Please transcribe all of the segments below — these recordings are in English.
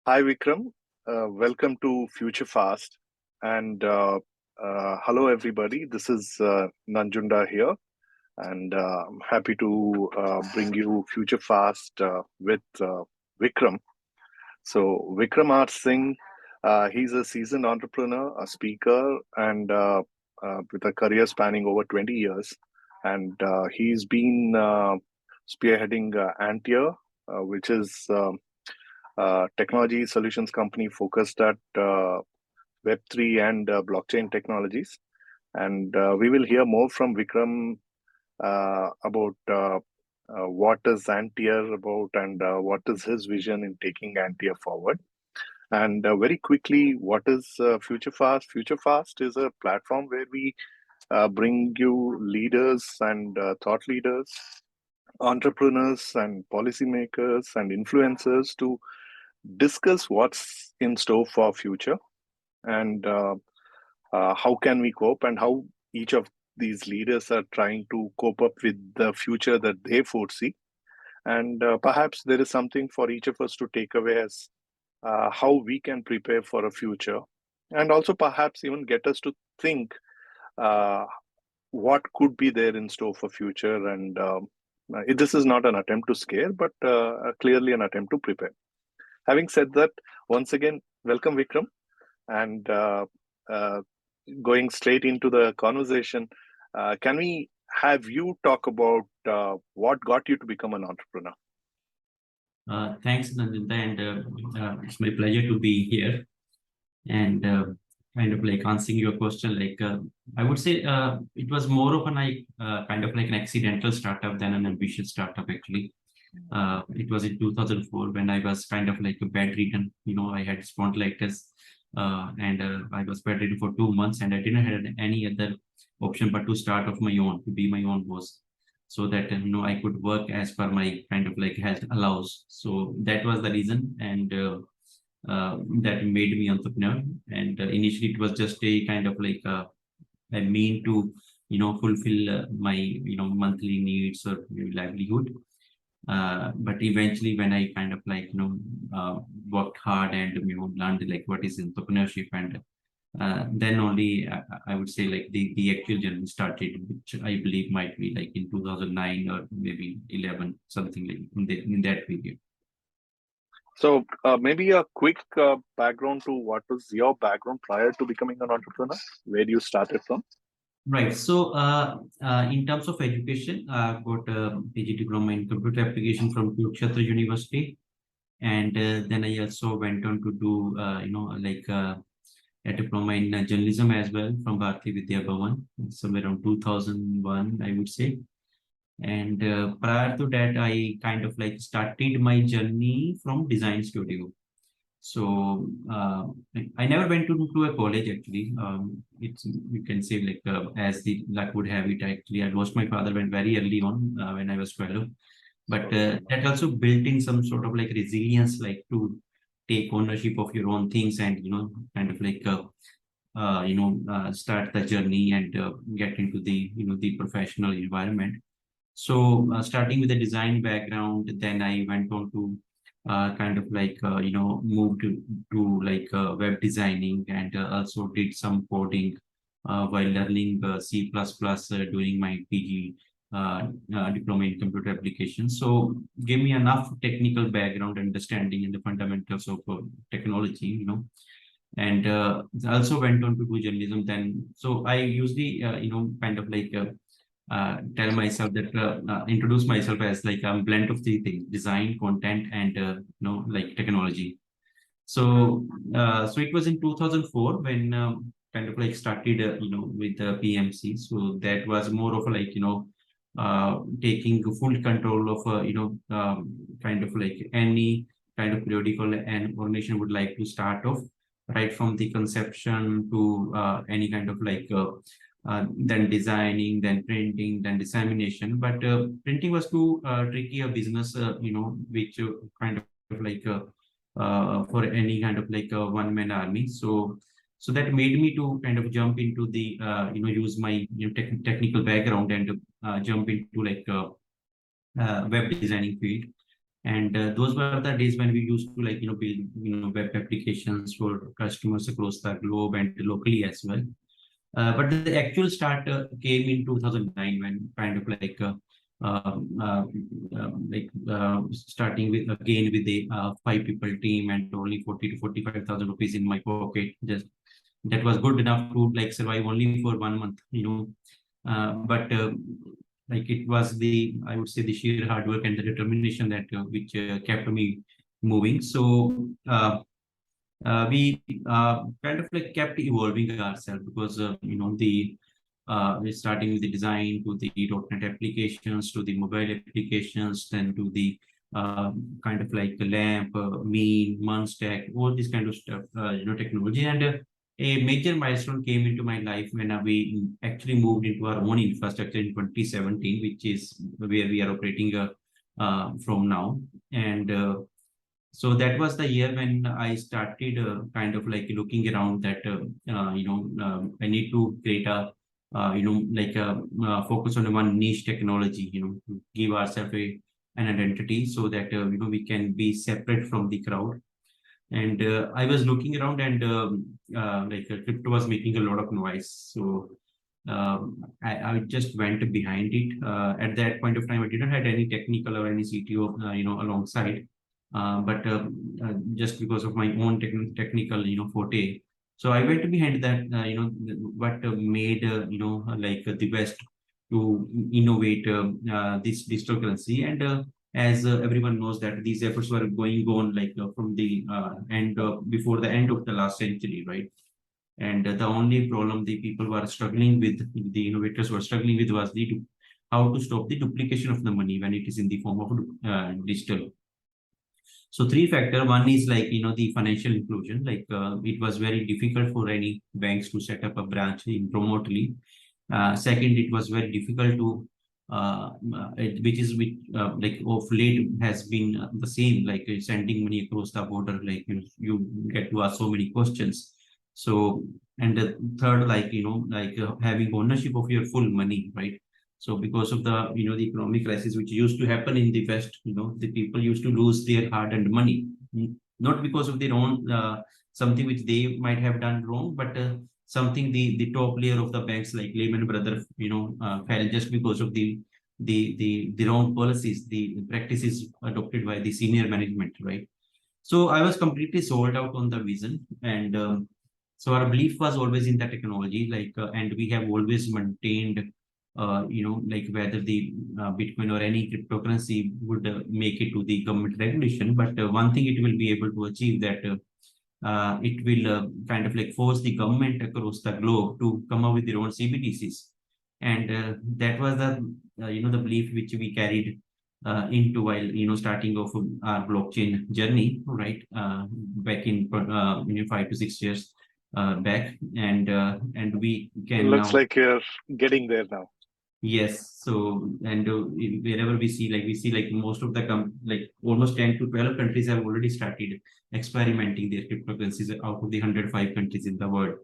Hi, Vikram. Welcome to FutureFast. And hello, everybody. This is Nanjunda here. And I'm happy to bring you FutureFast with Vikram. So, Vikram R Singh, he's a seasoned entrepreneur, a speaker, and with a career spanning over 20 years. And he's been spearheading Antier, which is technology solutions company focused at Web3 and blockchain technologies. And we will hear more from Vikram about what is Antier about and what is his vision in taking Antier forward. And very quickly, what is FutureFast? FutureFast is a platform where we bring you leaders and thought leaders, entrepreneurs and policymakers and influencers to discuss what's in store for future and how can we cope and how each of these leaders are trying to cope up with the future that they foresee. And perhaps there is something for each of us to take away as how we can prepare for a future, and also perhaps even get us to think uh, what could be there in store for future. And this is not an attempt to scare, but clearly an attempt to prepare. Having said that, once again, welcome, Vikram. And uh, going straight into the conversation, can we have you talk about what got you to become an entrepreneur? Thanks, Nanjunda, and it's my pleasure to be here and kind of like answering your question. I would say it was more of kind of like an accidental startup than an ambitious startup, actually. It was in 2004 when I was kind of like bedridden. I had spondylitis and I was bedridden for 2 months, and I didn't have any other option but to start off my own, to be my own boss, so that I could work as per my kind of like health allows. So that was the reason, and that made me entrepreneur. And initially, it was just a kind of like a mean to fulfill my monthly needs or livelihood. But eventually, when I kind of like worked hard and learned like what is entrepreneurship, and then only I would say like the actual journey started, which I believe might be like in 2009 or maybe 11, something like in that period. So maybe a quick background to what was your background prior to becoming an entrepreneur, where you started from. Right. So, in terms of education, I've got a PG diploma in computer application from Kurukshetra University, and then I also went on to do, a diploma in journalism as well from Bharati Vidya Bhavan, somewhere around 2001, I would say. And prior to that, I kind of like started my journey from design studio. So I never went to a college, actually. It's, you can say, like as the luck would have it, actually I lost my father when very early on, when I was 12. But that also built in some sort of like resilience, like to take ownership of your own things, and kind of like start the journey and get into the the professional environment. So starting with a design background, then I went on to kind of like moved to like web designing, and also did some coding while learning C++ during my PG diploma in computer applications. So gave me enough technical background understanding in the fundamentals of technology. And also went on to do journalism then. So I usually kind of like tell myself that introduce myself as like a blend of three things: design, content, and like technology. So so it was in 2004 when kind of like started with the PMC. So that was more of like taking full control of kind of like any kind of periodical an organization would like to start off, right from the conception to any kind of like then designing, then printing, then dissemination. But printing was too tricky a business, which kind of like for any kind of like a one-man army. So that made me to kind of jump into the use my technical background and jump into like web designing field. And those were the days when we used to build web applications for customers across the globe and locally as well. But the actual start came in 2009 when kind of um, uh, starting with again with a 5 people team and only 40 to 45,000 rupees in my pocket. Just that was good enough to like survive only for 1 month, but it was the, I would say, the sheer hard work and the determination that which kept me moving. So we kind of like kept evolving ourselves because the we're starting with the design to the .NET applications to the mobile applications, then to the kind of like the lamp, mean, month stack, all this kind of stuff, technology. And a major milestone came into my life when we actually moved into our own infrastructure in 2017, which is where we are operating from now. And so that was the year when I started kind of like looking around that I need to create a focus on one niche technology, to give ourselves an identity so that we can be separate from the crowd. And I was looking around, and crypto was making a lot of noise. So I just went behind it. At that point of time, I didn't had any technical or any CTO, alongside, but just because of my own technical, forte. So I went behind that, what made, the best to innovate this digital currency. And as everyone knows that these efforts were going on from the end before the end of the last century, right? And the only problem the people were struggling with, the innovators were struggling with, was the how to stop the duplication of the money when it is in the form of digital. So three factor. One is the financial inclusion. It was very difficult for any banks to set up a branch in remotely. Second, it was very difficult to which is which like of late has been the same, sending money across the border. You get to ask so many questions. So, and the third, having ownership of your full money, right? So because of the the economic crisis which used to happen in the West, the people used to lose their hard-earned money, not because of their own something which they might have done wrong, but something the top layer of the banks like Lehman Brothers, fell just because of the wrong policies, the practices adopted by the senior management, right? So I was completely sold out on the vision, and so our belief was always in the technology, and we have always maintained, whether the Bitcoin or any cryptocurrency would make it to the government regulation, but one thing it will be able to achieve that. It will kind of like force the government across the globe to come up with their own CBDCs, and that was the the belief which we carried into while starting off our blockchain journey, right? Back in 5 to 6 years back, and we can Looks now. like you're getting there now. Yes, so and wherever we see, most of the almost 10 to 12 countries have already started experimenting their cryptocurrencies out of the 105 countries in the world,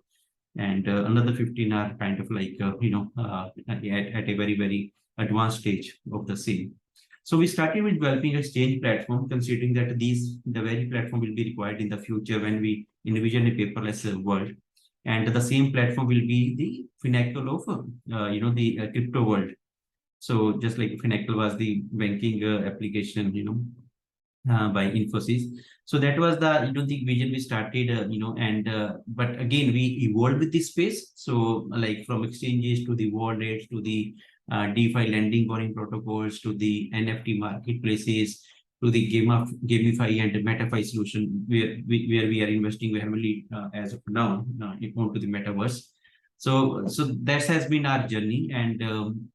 and another 15 are kind of at a very very advanced stage of the same. So we started with developing a exchange platform, considering that the very platform will be required in the future when we envision a paperless world, and the same platform will be the pinnacle of the crypto world. So just like Finacle was the banking application, by Infosys. So that was the the vision we started, and but again we evolved with this space. So like from exchanges to the wallets to the DeFi lending borrowing protocols to the NFT marketplaces to the gamify and MetaFi solution where we are investing heavily as of now into the metaverse. So that has been our journey, and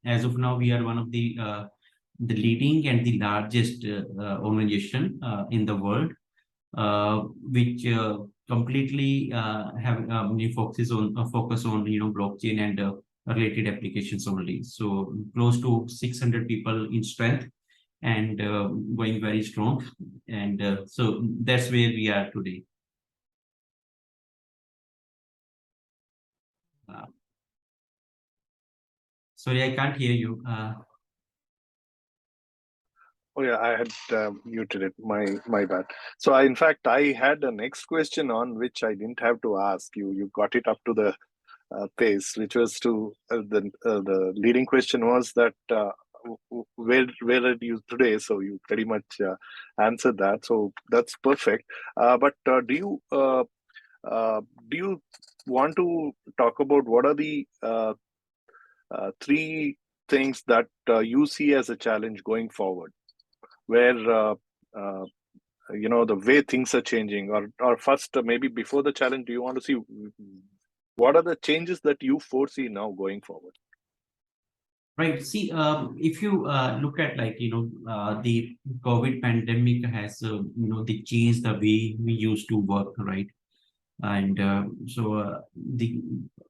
as of now we are one of the leading and the largest organization in the world, which completely have focus on blockchain and related applications only. So close to 600 people in strength, and going very strong, and so that's where we are today. Uh, Sorry, I can't hear you. Oh yeah, I had muted it. My bad. So in fact, I had a next question on which I didn't have to ask you. You got it up to the pace, which was to the leading question was that where are you today? So you pretty much answered that. So that's perfect. But do you want to talk about what are the three things that you see as a challenge going forward, where uh, the way things are changing, or first maybe before the challenge, do you want to see what are the changes that you foresee now going forward? Right. See, if you look at like the COVID pandemic has the changed the way we used to work, right? And the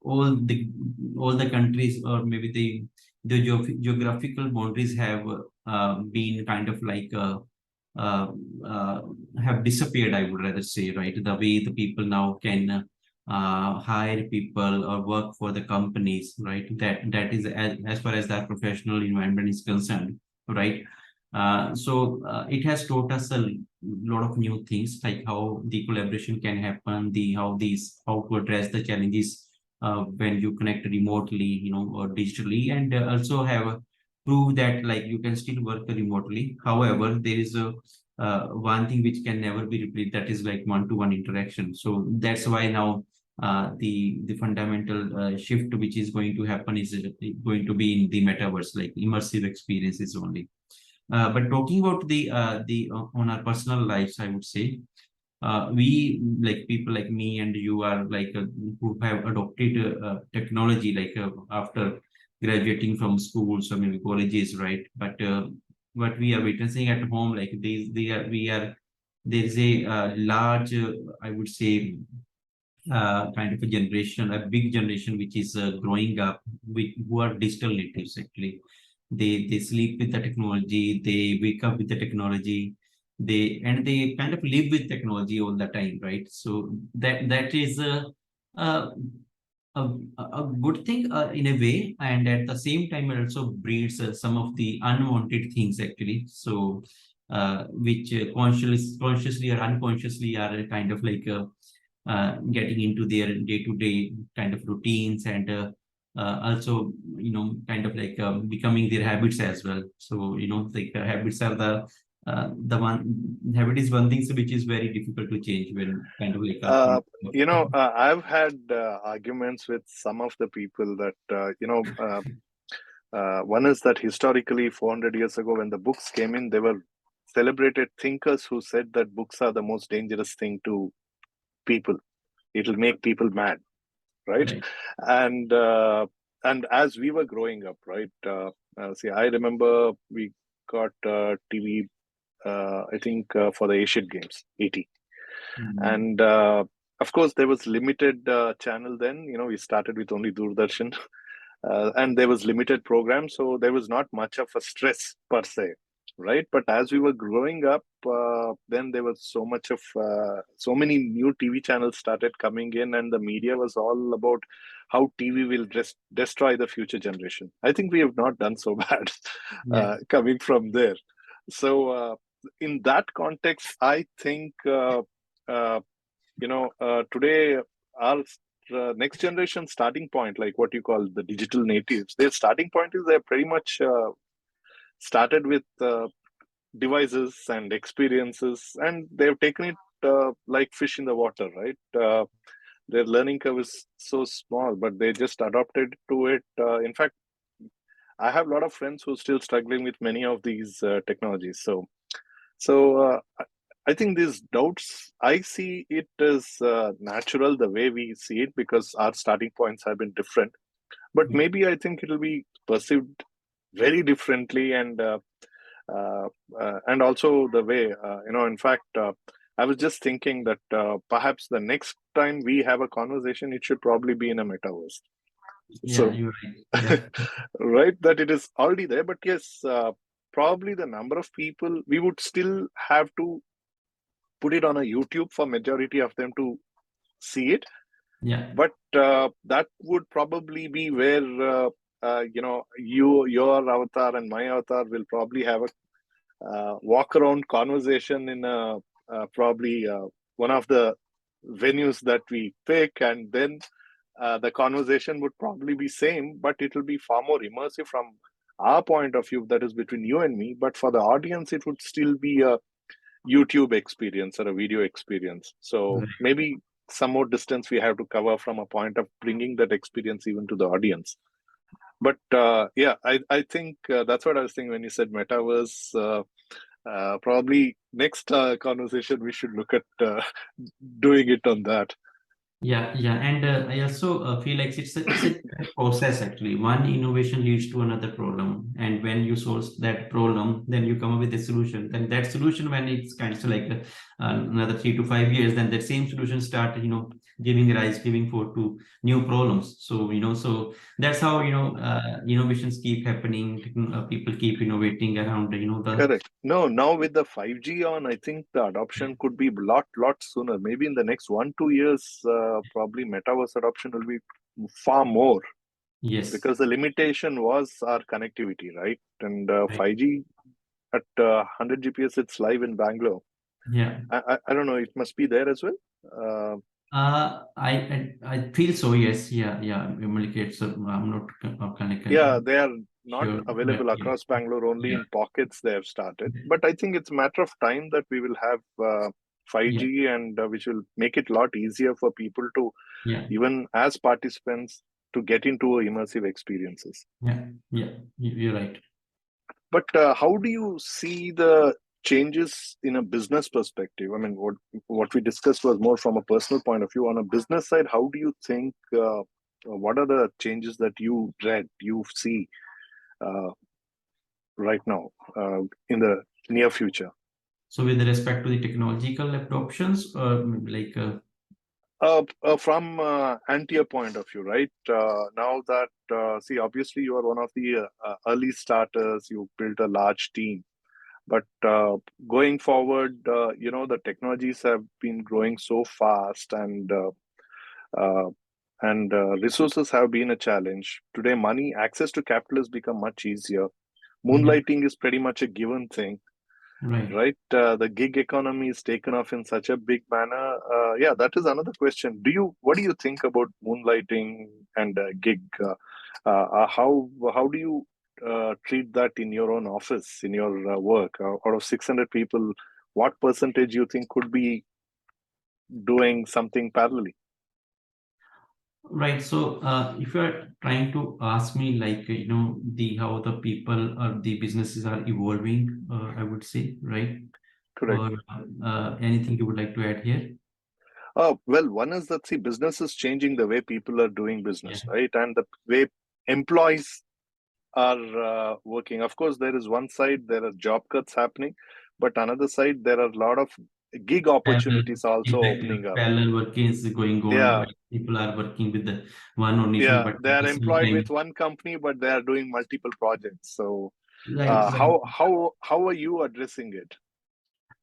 all the all the countries, or maybe the geographical boundaries been kind of like uh, uh, have disappeared, I would rather say, right? The way the people now can hire people or work for the companies, right? That is as far as that professional environment is concerned, right? It has taught us a lot of new things, like how the collaboration can happen, the how to address the challenges when you connect remotely, or digitally, and also have prove that like you can still work remotely. However, there is a one thing which can never be replaced, that is like one-to-one interaction. So that's why now the fundamental shift which is going to happen is going to be in the metaverse, like immersive experiences only. But talking about the on our personal lives, I would say we, like people like me and you, are like who have adopted technology like after graduating from schools or maybe colleges, right? But what we are witnessing at home, like they are we are there is a large, I would say, kind of a generation, a big generation, which is growing up with who are digital natives. Actually, they sleep with the technology, they wake up with the technology, they kind of live with technology all the time, right? So that is a a good thing in a way, and at the same time it also breeds some of the unwanted things actually. So which consciously or unconsciously are kind of like getting into their day-to-day kind of routines, and also kind of like becoming their habits as well. So like habits are the one habit is one thing which is very difficult to change when kind of like Uh, I've had arguments with some of the people that one is that historically 400 years ago when the books came in, they were celebrated thinkers who said that books are the most dangerous thing to people. It'll make people mad, right? right. And and as we were growing up, right? See, I remember we got TV. I think for the Asian Games, 80, Mm, and of course there was limited channel then. We started with only Doordarshan, and there was limited program, so there was not much of a stress per se, right? But as we were growing up, then there was so much of so many new TV channels started coming in, and the media was all about how TV will destroy the future generation. I think we have not done so bad yeah. coming from there. So in that context, I think uh, today our next generation starting point, like what you call the digital natives, their starting point is they're pretty much started with devices and experiences, and they've taken it like fish in the water, right? Their learning curve is so small, but they just adopted to it. In fact, I have a lot of friends who are still struggling with many of these technologies. So I think these doubts, I see it as natural the way we see it because our starting points have been different. But Yeah. maybe I think it will be perceived very differently, uh, and also the way in fact, I was just thinking that perhaps the next time we have a conversation, it should probably be in a metaverse. Yeah, So, you're right. Yeah. right, that it is already there, but yes, probably the number of people we would still have to put it on a YouTube for majority of them to see it. Yeah. But that would probably be where your avatar and my avatar will probably have a walk around conversation in a probably one of the venues that we pick, and then the conversation would probably be same, but it will be far more immersive from our point of view, that is between you and me. But for the audience, it would still be a YouTube experience or a video experience. So Right. maybe some more distance we have to cover from a point of bringing that experience even to the audience. But yeah, I think that's what I was thinking when you said metaverse. Probably next conversation we should look at doing it on that. Yeah, and I also feel like it's a process actually. One innovation leads to another problem, and when you solve that problem, then you come up with a solution. Then that solution, when it's kind of like another 3 to 5 years, then that same solution start giving forth to new problems. So so that's how innovations keep happening. People keep innovating around the Correct. No, now with the 5G on, I think the adoption could be lot sooner. Maybe in the next 1 2 years, probably metaverse adoption will be far more, yes. because the limitation was our connectivity, right? And Right. 5G at 100 GPS, it's live in Bangalore. Yeah. I don't know, it must be there as well. Uh, I feel so. Yes. Yeah. Implicates. I'm not kind of yeah, they are not sure. Yeah. available Yeah. across Bangalore, only Yeah. in pockets they have started. But I think it's a matter of time that we will have Yeah. 5G, and which will make it a lot easier for people to, Yeah. even as participants, to get into immersive experiences. Yeah. Yeah. You're right. But how do you see the changes in a business perspective? I mean, what we discussed was more from a personal point of view. On a business side, how do you think? What are the changes that you see uh, right now in the near future? So with respect to the technological adoptions, From Antia point of view, right? Now that see, obviously you are one of the early starters. You built a large team, but going forward, the technologies have been growing so fast, uh, and resources have been a challenge. Today, money access to capital has become much easier. yeah, Moonlighting is pretty much a given thing, right. right? The gig economy is taken off in such a big manner. Yeah, that is another question. What do you think about moonlighting and gig? How do you treat that in your own office, in your work? Out of 600 people, what percentage you think could be doing something parallelly? Right. So, if you're trying to ask me, like, the how the people or the businesses are evolving, I would say, right? Correct. Or anything you would like to add here? Well, one is that, see, business is changing the way people are doing Yeah. business, right? And the way employees are working. Of course, there is one side, there are job cuts happening, but another side, there are a lot of gig Parallel, opportunities also exactly. opening up. Parallel working is going on. Yeah, Like people are working with the one organization, yeah, but they at are the same employed with time, one company, but they are doing multiple projects. So, right. how are you addressing it?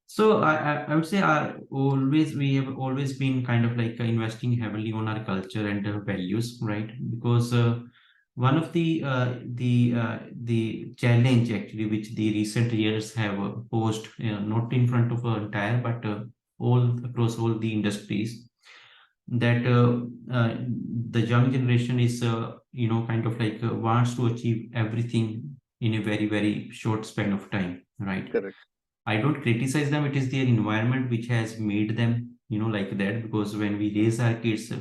So I would say we have always been kind of like investing heavily on our culture and values, right? Because one of the challenge actually which the recent years have posed, not in front of our entire but all across all the industries, that the young generation is kind of like wants to achieve everything in a very short span of time, right? Correct. I don't criticize them. It is their environment which has made them, like that. Because when we raise our kids,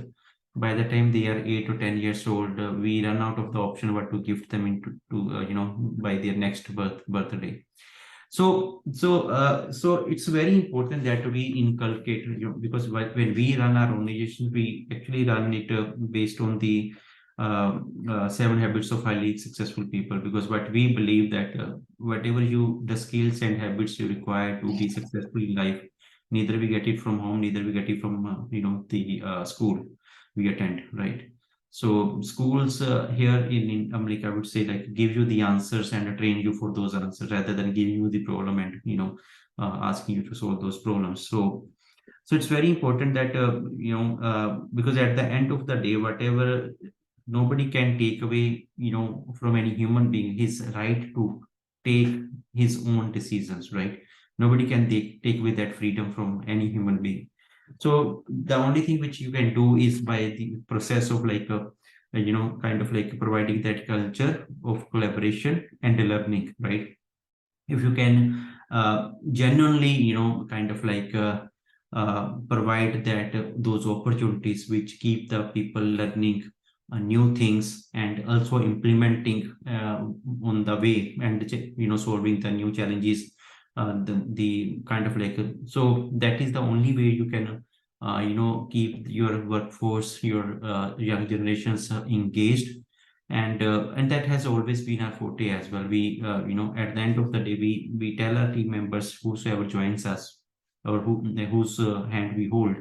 by the time they are 8 or 10 years old, we run out of the option what to gift them into, by their next birthday. So it's very important that we inculcate, because when we run our organization, we actually run it based on the 7 habits of highly successful people. Because what we believe that whatever the skills and habits you require to be successful in life, neither we get it from home, neither we get it from the school we attend, right? So schools here in America, I would say, like, give you the answers and train you for those answers rather than giving you the problem and asking you to solve those problems. So it's very important that because at the end of the day, whatever, nobody can take away from any human being his right to take his own decisions, right? Nobody can take away that freedom from any human being. So the only thing which you can do is by the process of like kind of like providing that culture of collaboration and learning, right? If you can genuinely kind of like provide that those opportunities which keep the people learning new things and also implementing on the way and solving the new challenges, the kind of like so that is the only way you can keep your workforce, your young generations engaged. And that has always been our forte as well. We at the end of the day, we tell our team members, whosoever joins us or whose hand we hold,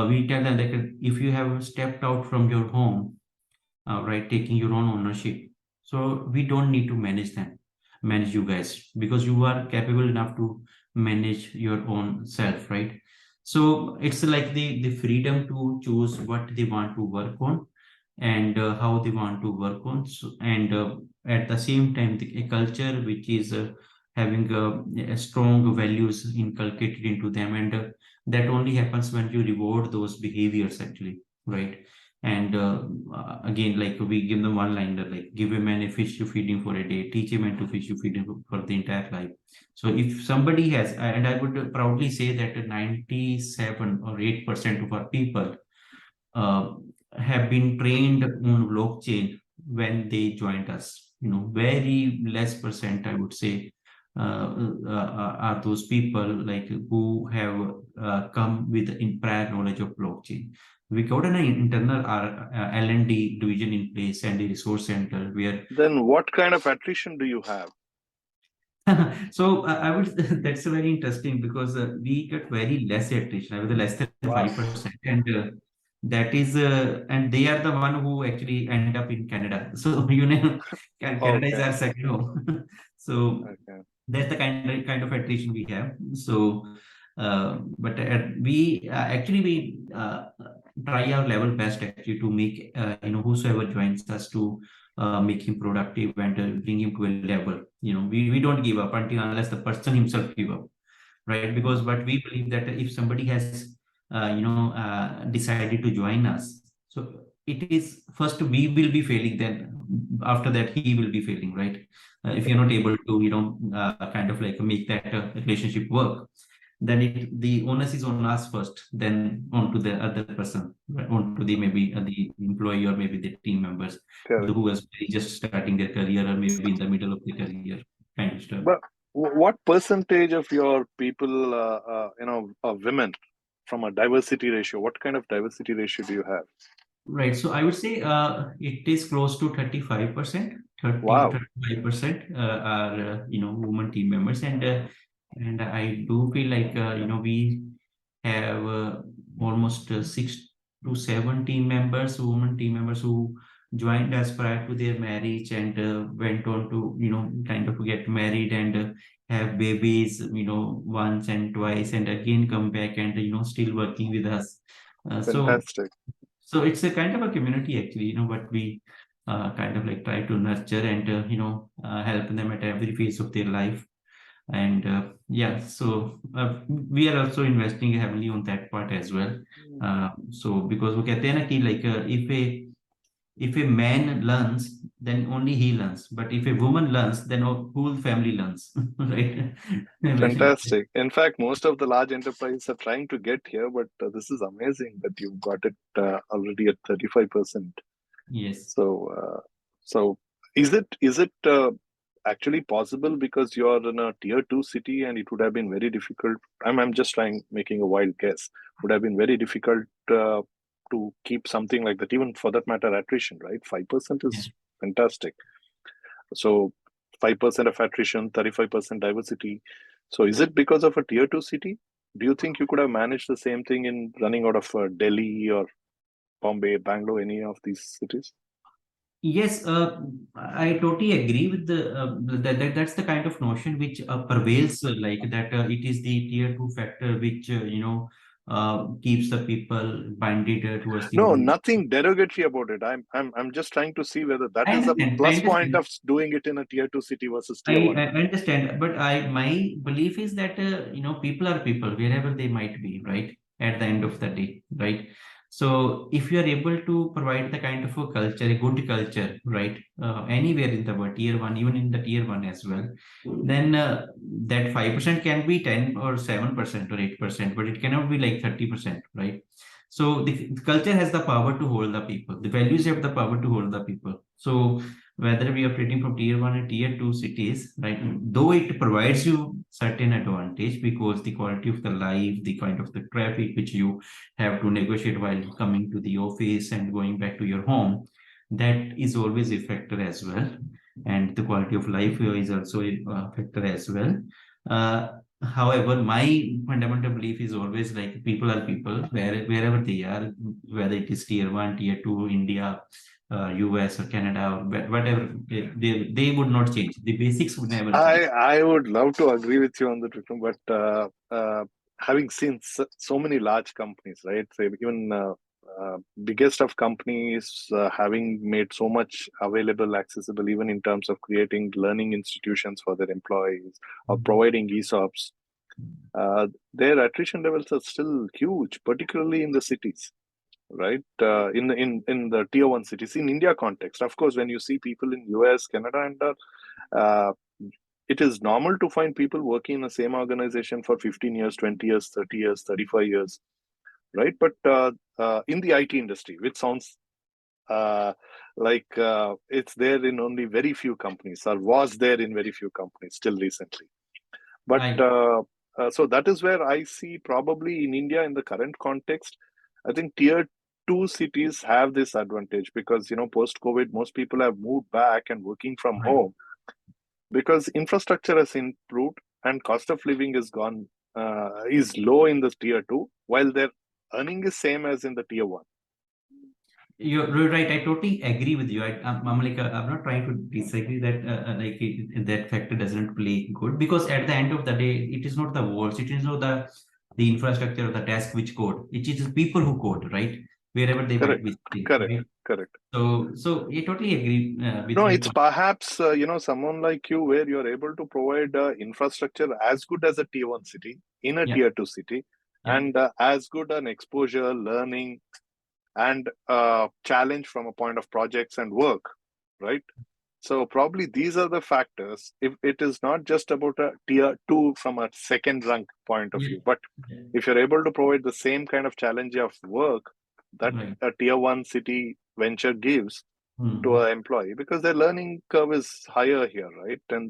we tell them that if you have stepped out from your home, right, taking your own ownership, so we don't need to manage you guys, because you are capable enough to manage your own self, right? So it's like the freedom to choose what they want to work on and how they want to work on. So, and at the same time, a culture which is having a strong values inculcated into them, and that only happens when you reward those behaviors, actually, right? And again, like we give them one liner, like give a man a fish to feed him for a day, teach a man to fish to feed him for the entire life. So if somebody has, and I would proudly say that 97 or 8% of our people uh, have been trained on blockchain when they joined us. Very less percent, I would say, are those people like who have come with in prior knowledge of blockchain. We got an internal L&D division in place and a resource center where Then what kind of attrition do you have? so I would that's very interesting because we get very less attrition. I was less than Wow. 5%, and that is and they are the one who actually end up in Canada. So Canada is Okay. our second home. So Okay. that's the kind of attrition we have. So but we actually we try our level best actually to make whosoever joins us to make him productive and bring him to a level. We don't give up until unless the person himself give up, right? Because Mm. what we believe that if somebody has decided to join us, so it is first we will be failing, then after that he will be failing, right? If you're not Correct. able to kind of like make that relationship work, then the onus is on us first, then on to the other person, right? On to the maybe the employee or maybe the team members Correct. who is just starting their career or maybe in the middle of their career, kind of stuff. But what percentage of your people, are women from a diversity ratio? What kind of diversity ratio do you have? Right. So I would say it is close to 35%, 30 to Wow. 35% are women team members, and I do feel like we have almost 6 to 7 team members, women team members who joined us prior to their marriage and went on to kind of get married and have babies once and twice and again come back and still working with us. So Fantastic. so it's a kind of a community actually, what we kind of like try to nurture and help them at every phase of their life. And yeah, so we are also investing heavily on that part as well. So because we कहते हैं ना कि like if a man learns, then only he learns, but if a woman learns, then a whole family learns, right? Fantastic. In fact, most of the large enterprises are trying to get here, but this is amazing that you've got it already at 35%. Yes. So, so is it actually possible because you're in a tier two city and it would have been very difficult? I'm just making a wild guess. Would have been very difficult to keep something like that, even for that matter, attrition, right? 5% Yeah. is fantastic. So 5% of attrition, 35% diversity. So is it because of a tier two city? Do you think you could have managed the same thing in running out of Delhi or Bombay, Bangalore, any of these cities? Yes, I totally agree with that's the kind of notion which prevails, like that it is the tier two factor which keeps the people binded towards the No, organization. nothing derogatory about it. I'm just trying to see whether that I is a understand. I plus point understand. of doing it in a tier two city versus I, tier one. I understand, but my belief is that people are people wherever they might be, right? At the end of the day, right? So if you are able to provide the kind of a culture, a good culture, right, anywhere in the world, tier one, even in the tier one as well, then that 5% can be 10 or 7% or 8%, but it cannot be like 30%, right? So the culture has the power to hold the people. The values have the power to hold the people. So whether we are operating from tier one or tier two cities, right? Though it provides you certain advantage because the quality of the life, the kind of the traffic which you have to negotiate while coming to the office and going back to your home, that is always a factor as well. And the quality of life is also a factor as well. Uh, However, my fundamental belief is always like people are people wherever they are, whether it is tier one, tier two, India, US or Canada or whatever, they would not change. The basics would never change. I would love to agree with you on that, Vikram, but having seen so many large companies, right? So even biggest of companies having made so much available, accessible, even in terms of creating learning institutions for their employees or providing ESOPs, their attrition levels are still huge, particularly in the cities, right? In the tier one cities. In India context, of course, when you see people in US, Canada, and uh, it is normal to find people working in the same organization for 15 years, 20 years, 30 years, 35 years, right? But in the IT industry, which sounds uh, like it's there in only very few companies, or was there in very few companies till recently. But I so that is where I see probably in India in the current context, I think tier two cities have this advantage because, post COVID, most people have moved back and working from Right. home because infrastructure has improved and cost of living is low in the tier two, while their earning is same as in the tier one. You're right. I totally agree with you. I'm like I'm not trying to disagree that that factor doesn't play good because at the end of the day, it is not the walls, it is not the infrastructure or the task which code. It is the people who code, right? Wherever they might Correct, be sitting, correct, right? correct. So I totally agree with No, your it's point. perhaps someone like you where you're able to provide infrastructure as good as a tier one city in a Yeah, tier two city, yeah. and as good an exposure, learning, and challenge from a point of projects and work, right? So probably these are the factors. If it is not just about a tier two from a second rank point of Yeah. view, but Yeah. if you're able to provide the same kind of challenge of work that Right. a tier one city venture gives to Hmm. an employee, because their learning curve is higher here, right? And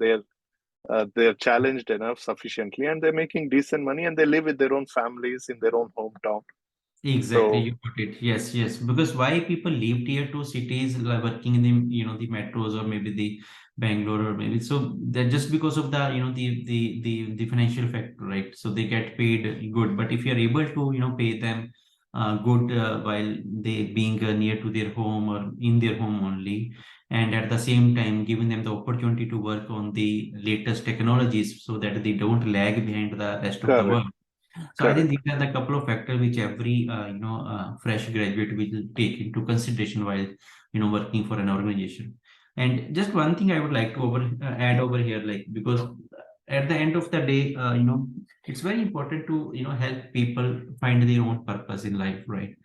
they're challenged enough sufficiently, and they're making decent money, and they live with their own families in their own hometown. Exactly, So you put it. Yes, yes. Because why people leave tier two cities, like working in the the metros or maybe the Bangalore or maybe so that just because of the the financial factor, right? So they get paid good, but if you're able to pay them good while they being near to their home or in their home only, and at the same time giving them the opportunity to work on the latest technologies so that they don't lag behind the rest of the correct, world. So I think correct. these are the couple of factors which every fresh graduate will take into consideration while working for an organization. And just one thing I would like to add over here, like because at the end of the day, it's very important to help people find their own purpose in life, right?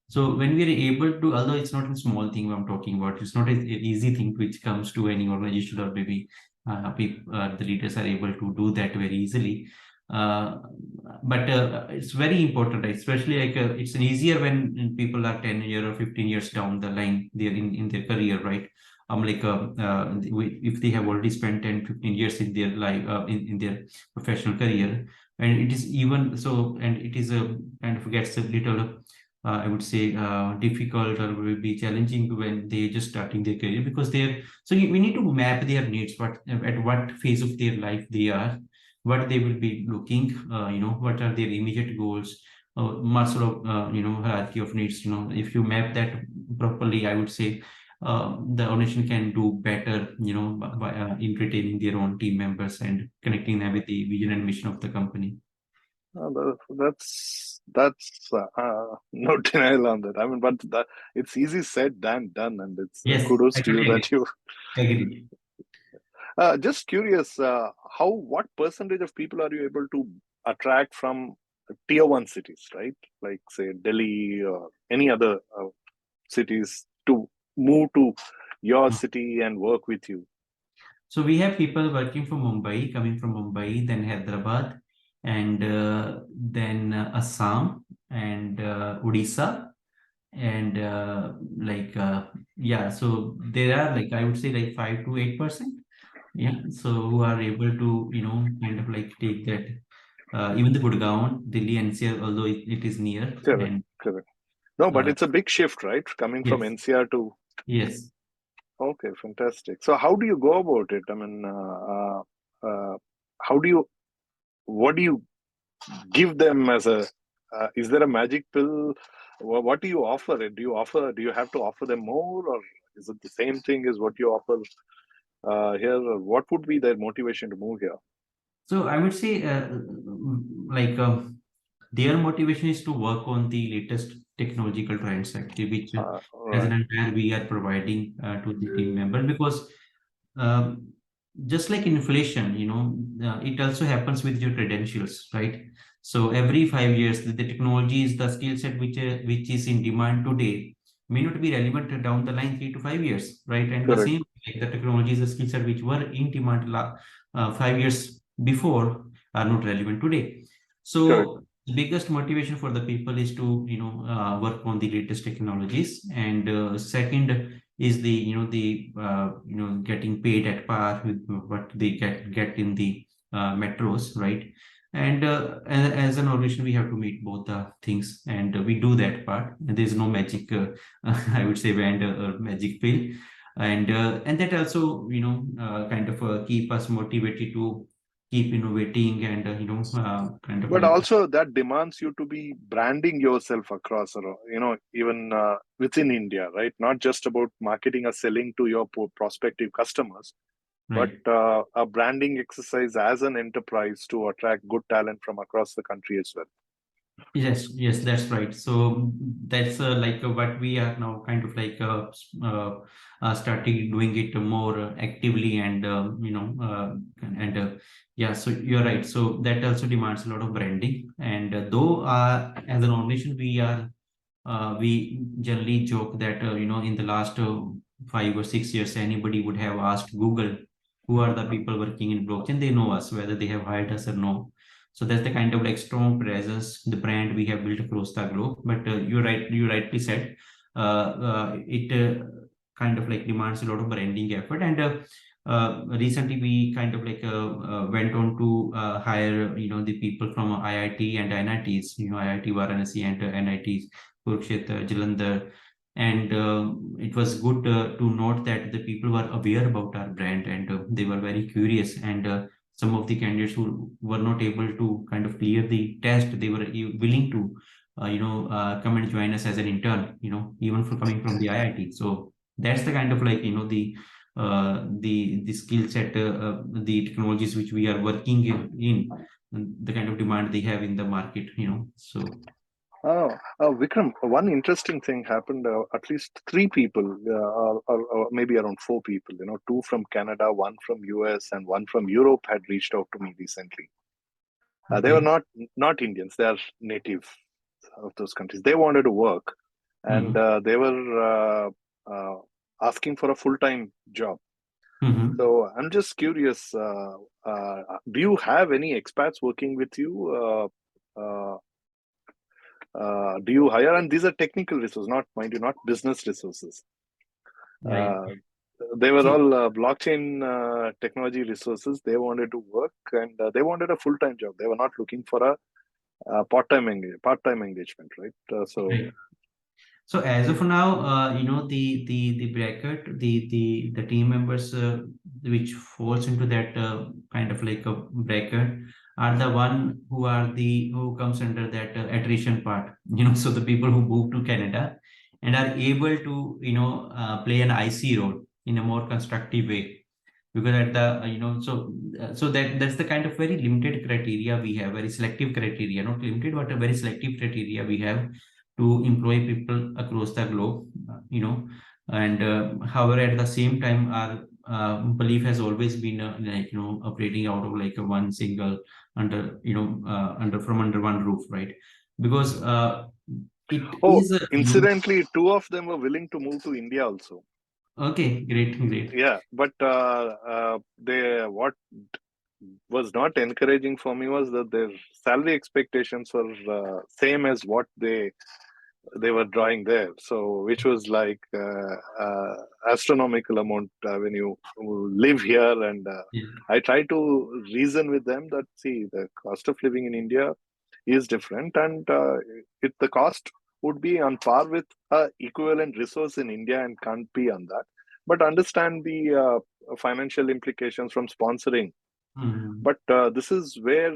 So when we are able to, although it's not a small thing I'm talking about, it's not an easy thing which comes to any organization or maybe the leaders are able to do that very easily. Uh, but it's very important, right? Especially like it's easier when people are 10 years or 15 years down the line they're in their career, right? If they have already spent 10, 15 years in their life, in their professional career, and it is even so, and it is a kind of gets a little I would say difficult or will be challenging when they just starting their career because we need to map their needs, what at what phase of their life they are, what they will be looking, what are their immediate goals, sort of hierarchy of needs. If you map that properly, I would say the organization can do better, in retaining their own team members and connecting them with the vision and mission of the company. No denial on that. I mean, but it's easy said than done, and it's Yes, kudos I to you totally that you. agree. Just curious, what percentage of people are you able to attract from tier one cities, right? Like say Delhi or any other cities to move to your city and work with you. So we have people working from Mumbai, coming from Mumbai, then Hyderabad, and then Assam and Odisha, and yeah. So there are like I would say like 5 to 8%. Yeah. So who are able to kind of like take that. Even the Gurgaon, Delhi NCR, although it is near, Correct, and correct. No, but uh, it's a big shift, right? Coming from yes, NCR to. yes. Okay, fantastic. So how do you go about it? I mean, how do you, what do you give them as a, is there a magic pill? What do you offer? Do you have to offer them more, or is it the same thing as what you offer here? Or what would be their motivation to move here? So I would say, like, their motivation is to work on the latest technological trends, actually, which as an Right, entire we are providing to the team member because um, just like inflation, it also happens with your credentials, right? So every 5 years, the technology is the skill set which is in demand today may not be relevant down the line 3 to 5 years, right? And the correct, same, like the technology is the skill set which were in demand 5 years before are not relevant today. correct. So the biggest motivation for the people is to work on the latest technologies, and second is the getting paid at par with what they get in the metros, right? And as an organization, we have to meet both the things, and we do that part. And there's no magic, I would say, band or magic pill, and that also kind of keep us motivated to keep innovating and kind of But like. also that demands you to be branding yourself across, or even within India, right? Not just about marketing or selling to your prospective customers, but Right. a branding exercise as an enterprise to attract good talent from across the country as well. Yes, yes, that's right. So that's like what we are now kind of like starting doing it more actively and and yeah, so you're right. So that also demands a lot of branding. And though as an organization we generally joke that in the last 5 or 6 years anybody would have asked Google who are the people working in blockchain. They know us whether they have hired us or no. So that's the kind of like strong presence, the brand we have built across the globe. But you rightly said, it kind of like demands a lot of branding effort. And recently we kind of like went on to hire the people from IIT and NITs, IIT Varanasi and NITs Kurukshetra, Jalandhar. And it was good to note that the people were aware about our brand, and they were very curious. And some of the candidates who were not able to kind of clear the test, they were willing to, come and join us as an intern, even for coming from the IIT. So that's the kind of like, the skill set, the technologies which we are working the kind of demand they have in the market, so. Oh, Vikram, one interesting thing happened. At least three people, or maybe around four people, two from Canada, one from US, and one from Europe had reached out to me recently. They were Okay. not Indians; they are native of those countries. They wanted to work, and Hmm. they were asking for a full-time job. Hmm. So I'm just curious, do you have any expats working with you? Do you hire? And these are technical resources, not mind you, not business resources. Right. Uh, they were So all blockchain technology resources. They wanted to work, and they wanted a full-time job. They were not looking for a part-time engagement, right? So right. So as of now, the bracket, the team members which falls into that kind of like a bracket are the one who comes under that attrition part. So the people who move to Canada and are able to play an IC role in a more constructive way, because at the so that's the kind of very limited criteria we have, very selective criteria, not limited but a very selective criteria we have to employ people across the globe, and however at the same time our belief has always been operating out of like a one single under one roof, right? Because it Oh, is a incidentally, two of them were willing to move to India also. okay, great. Yeah, but they what was not encouraging for me was that their salary expectations were same as what they were drawing there, so which was like astronomical amount when you live here. And Yeah. I try to reason with them that, see, the cost of living in India is different, and if the cost would be on par with equivalent resource in India and can't be on that, but understand the financial implications from sponsoring. Mhm. But this is where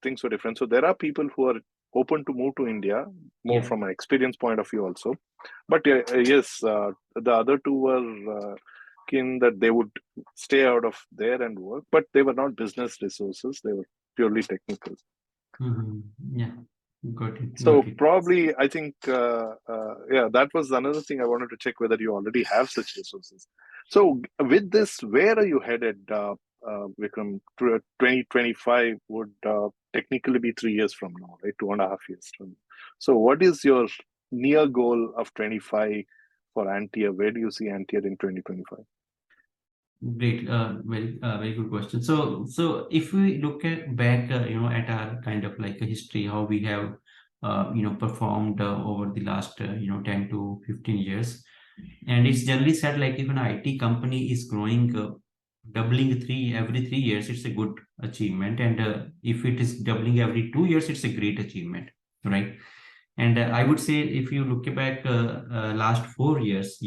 things were different. So there are people who are open to move to India, more Yeah. from an experience point of view also. But yes, the other two were keen that they would stay out of there and work, but they were not business resources; they were purely technical. Mhm. Yeah. Got So it. probably, I think, yeah, that was another thing I wanted to check whether you already have such resources. So with this, where are you headed, Vikram? 2025 would technically be 3 years from now, right? 2.5 years from. So what is your near goal of 25 for Antier? Where do you see Antier in 2025? Great. Very good question. So if we look at back, at our kind of like a history, how we have, performed over the last, 10 to 15 years. And it's generally said like if an IT company is growing, doubling every 3 years, it's a good achievement. And if it is doubling every 2 years, it's a great achievement, right? And I would say if you look back last 4 years,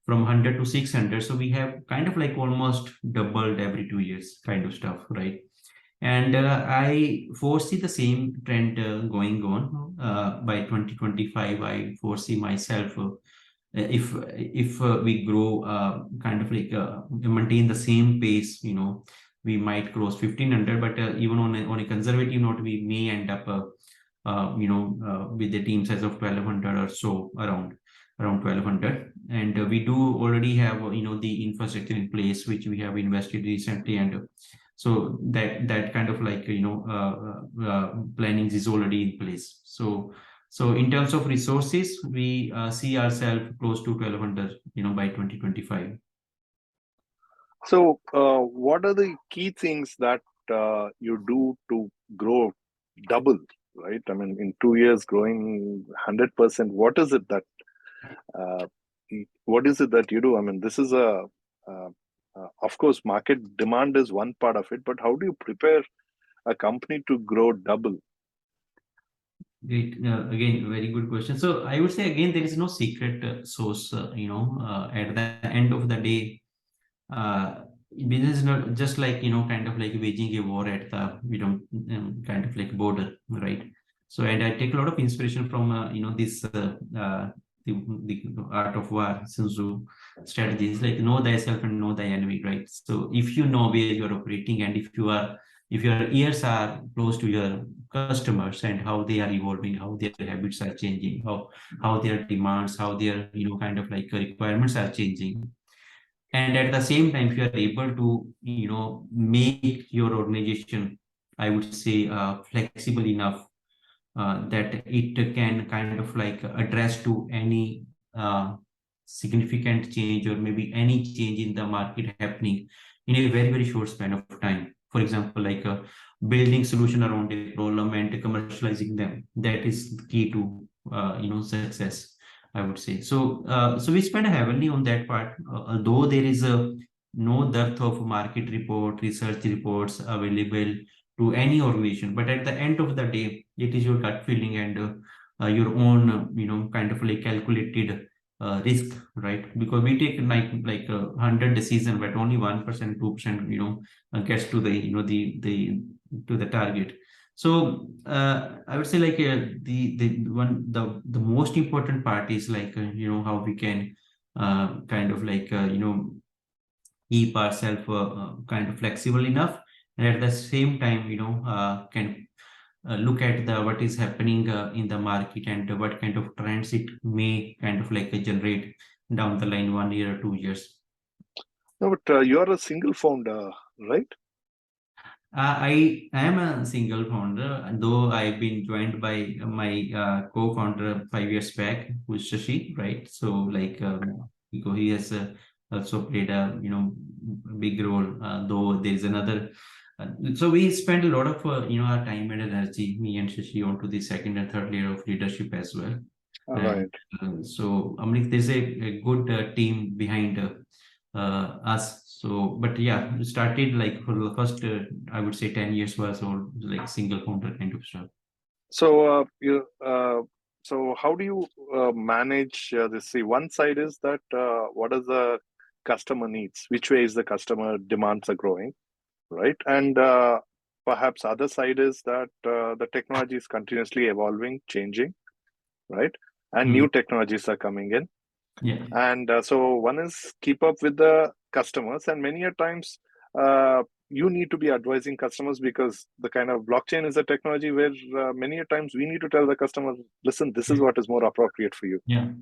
from 100 to 600, so we have kind of like almost doubled every 2 years kind of stuff, right? And I foresee the same trend going on by 2025. I foresee myself if we grow kind of like maintain the same pace, we might cross 1500, but even on a conservative note, we may end up with the team size of 1200 or so, around 1200. And we do already have the infrastructure in place which we have invested recently, and so that kind of like planning is already in place. So in terms of resources, we see ourselves close to 1200 by 2025. So, what are the key things that you do to grow double, right? I mean, in 2 years, growing 100%. Uh, what is it that you do? I mean, this is uh, of course, market demand is one part of it, but how do you prepare a company to grow double? Great. Again, very good question. So I would say again, there is no secret source. At the end of the day, uh, business is not just like kind of like waging a war at the kind of like border, right? So and I take a lot of inspiration from this the art of war, Sun Tzu strategies, like know thyself and know thy enemy, right? So if you know where you are operating, and if your ears are close to your customers and how they are evolving, how their habits are changing, how their demands, how their kind of like requirements are changing, and at the same time if you are able to make your organization, I would say flexible enough that it can kind of like address to any significant change or maybe any change in the market happening in a very short span of time. For example, like building solution around a problem and commercializing them, that is the key to success, I would say. So we spend heavily on that part, although there is a no dearth of market report, research reports available to any organization. But at the end of the day, it is your gut feeling and your own, kind of like calculated risk, right? Because we take like 100 decision, but only 1%, 2%, gets to the, the to the target. So I would say like the most important part is like how we can kind of like keep ourselves kind of flexible enough, and at the same time, can look at the what is happening in the market and what kind of trends it may kind of like generate down the line 1 year or 2 years. No, but you're a single founder, right? I am a single founder, though I've been joined by my co-founder 5 years back, who's Shashi, right? So like because he has also played a big role. Though there is another, so we spend a lot of our time and energy, me and Shashi, onto the second and third layer of leadership as well. And Right. so I mean, there's a good team behind us. So, but yeah, we started like for the first, I would say 10 years was all like single founder kind of stuff. So, so how do you manage this? See, one side is that what is the customer needs? Which way is the customer demands are growing, right? And perhaps other side is that the technology is continuously evolving, changing, right? And Mm, new technologies are coming in. yeah, And so one is keep up with the customers, and many a times you need to be advising customers because the kind of blockchain is a technology where many a times we need to tell the customer, listen, this is yeah, what is more appropriate for you. yeah,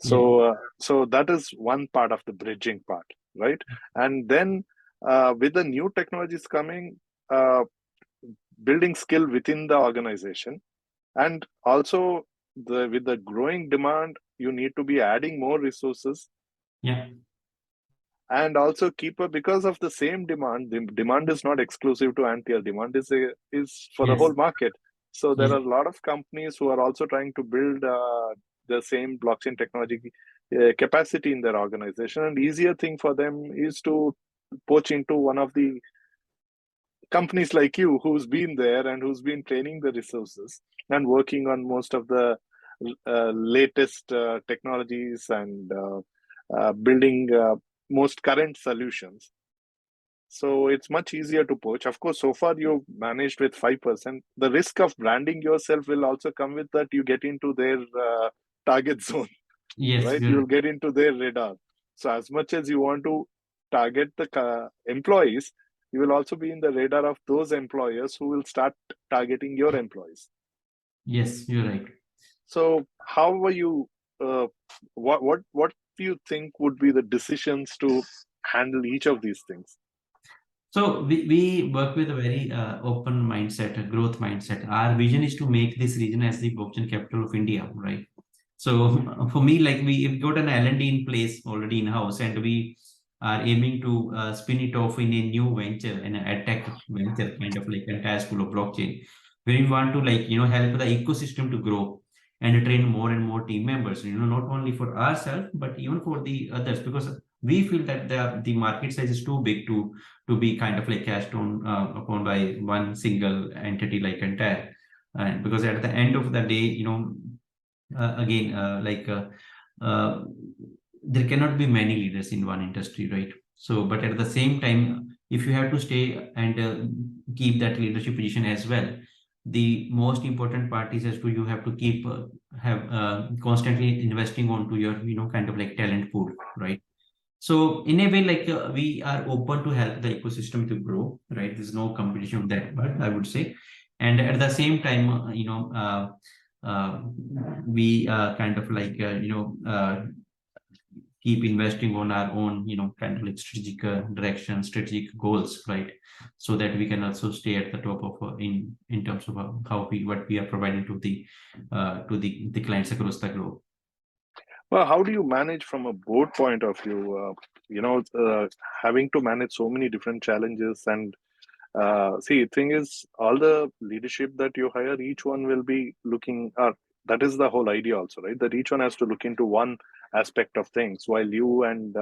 yeah, So so that is one part of the bridging part, right? And then with the new technologies coming, uh, building skill within the organization, and also the with the growing demand, you need to be adding more resources, yeah, and also keep up because of the same demand. The demand is not exclusive to Antiel. Demand is for the yes, whole market. So there yes, are a lot of companies who are also trying to build the same blockchain technology capacity in their organization. And easier thing for them is to poach into one of the companies like you, who's been there and who's been training the resources and working on most of the latest technologies and building most current solutions. So it's much easier to poach. Of course, so far you've managed with 5%. The risk of branding yourself will also come with that. You get into their target zone, yes, right? you're You'll get into their radar. So as much as you want to target the employees, you will also be in the radar of those employers who will start targeting your employees. yes, you're right. So how were you? Uh, what do you think would be the decisions to handle each of these things? So we work with a very open mindset, a growth mindset. Our vision is to make this region as the blockchain capital of India, right? So for me, like we've got an L&D in place already in house, and we are aiming to spin it off in a new venture, in a tech venture, kind of like entire school of blockchain, where we want to like help the ecosystem to grow and train more and more team members. Not only for ourselves but even for the others, because we feel that the market size is too big to be kind of like cashed on upon by one single entity like entire. And because at the end of the day, again uh, there cannot be many leaders in one industry, right? So but at the same time, if you have to stay and keep that leadership position as well, the most important part is as to you have to keep have constantly investing onto your kind of like talent pool, right? So in a way, like we are open to help the ecosystem to grow, right? There's no competition of that, but I would say, and at the same time, we kind of like keep investing on our own, kind of like strategic direction, strategic goals, right? So that we can also stay at the top of in terms of how we what we are providing to the clients across the globe. Well, how do you manage from a board point of view? You know, having to manage so many different challenges, and see, thing is, all the leadership that you hire, each one will be looking. That is the whole idea, also, right? That each one has to look into one aspect of things, while you and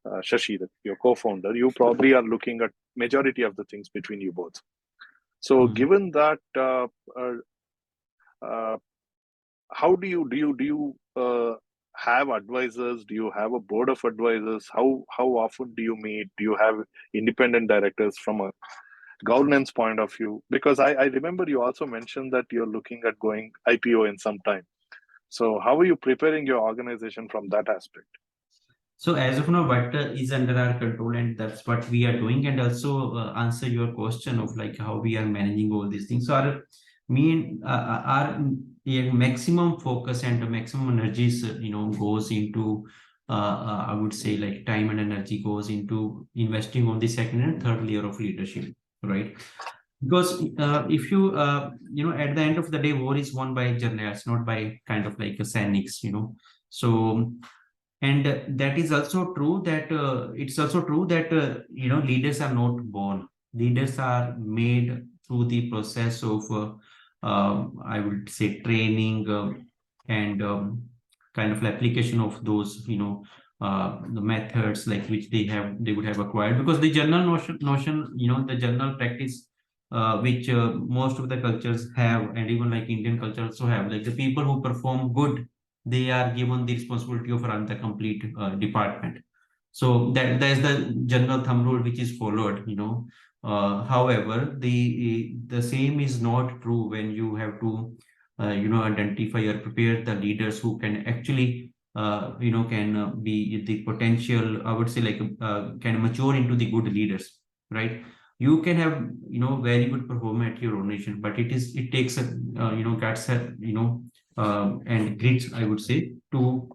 Shashi, your co-founder, you probably are looking at majority of the things between you both. So, Mhm. given that, uh, how do you have advisors? Do you have a board of advisors? How often do you meet? Do you have independent directors from a governance point of view? Because I remember you also mentioned that you're looking at going IPO in some time. So how are you preparing your organization from that aspect? So as of now, what is under our control, and that's what we are doing, and also answer your question of like how we are managing all these things. So our maximum focus and the maximum energies, goes into, I would say like time and energy goes into investing on the second and third layer of leadership, right? Because if you at the end of the day, war is won by generals, not by kind of like a Sainiks. So, and that is also true that it's also true that leaders are not born. Leaders are made through the process of I would say training, and kind of application of those the methods like which they would have acquired, because the general notion the general practice which most of the cultures have, and even like Indian culture also have, like the people who perform good, they are given the responsibility of run the complete department. So that is the general thumb rule which is followed. However, the same is not true when you have to identify or prepare the leaders who can actually can be the potential, I would say like can mature into the good leaders, right? You can have very good performer at your own nation, but it takes a guts, and grit, I would say, to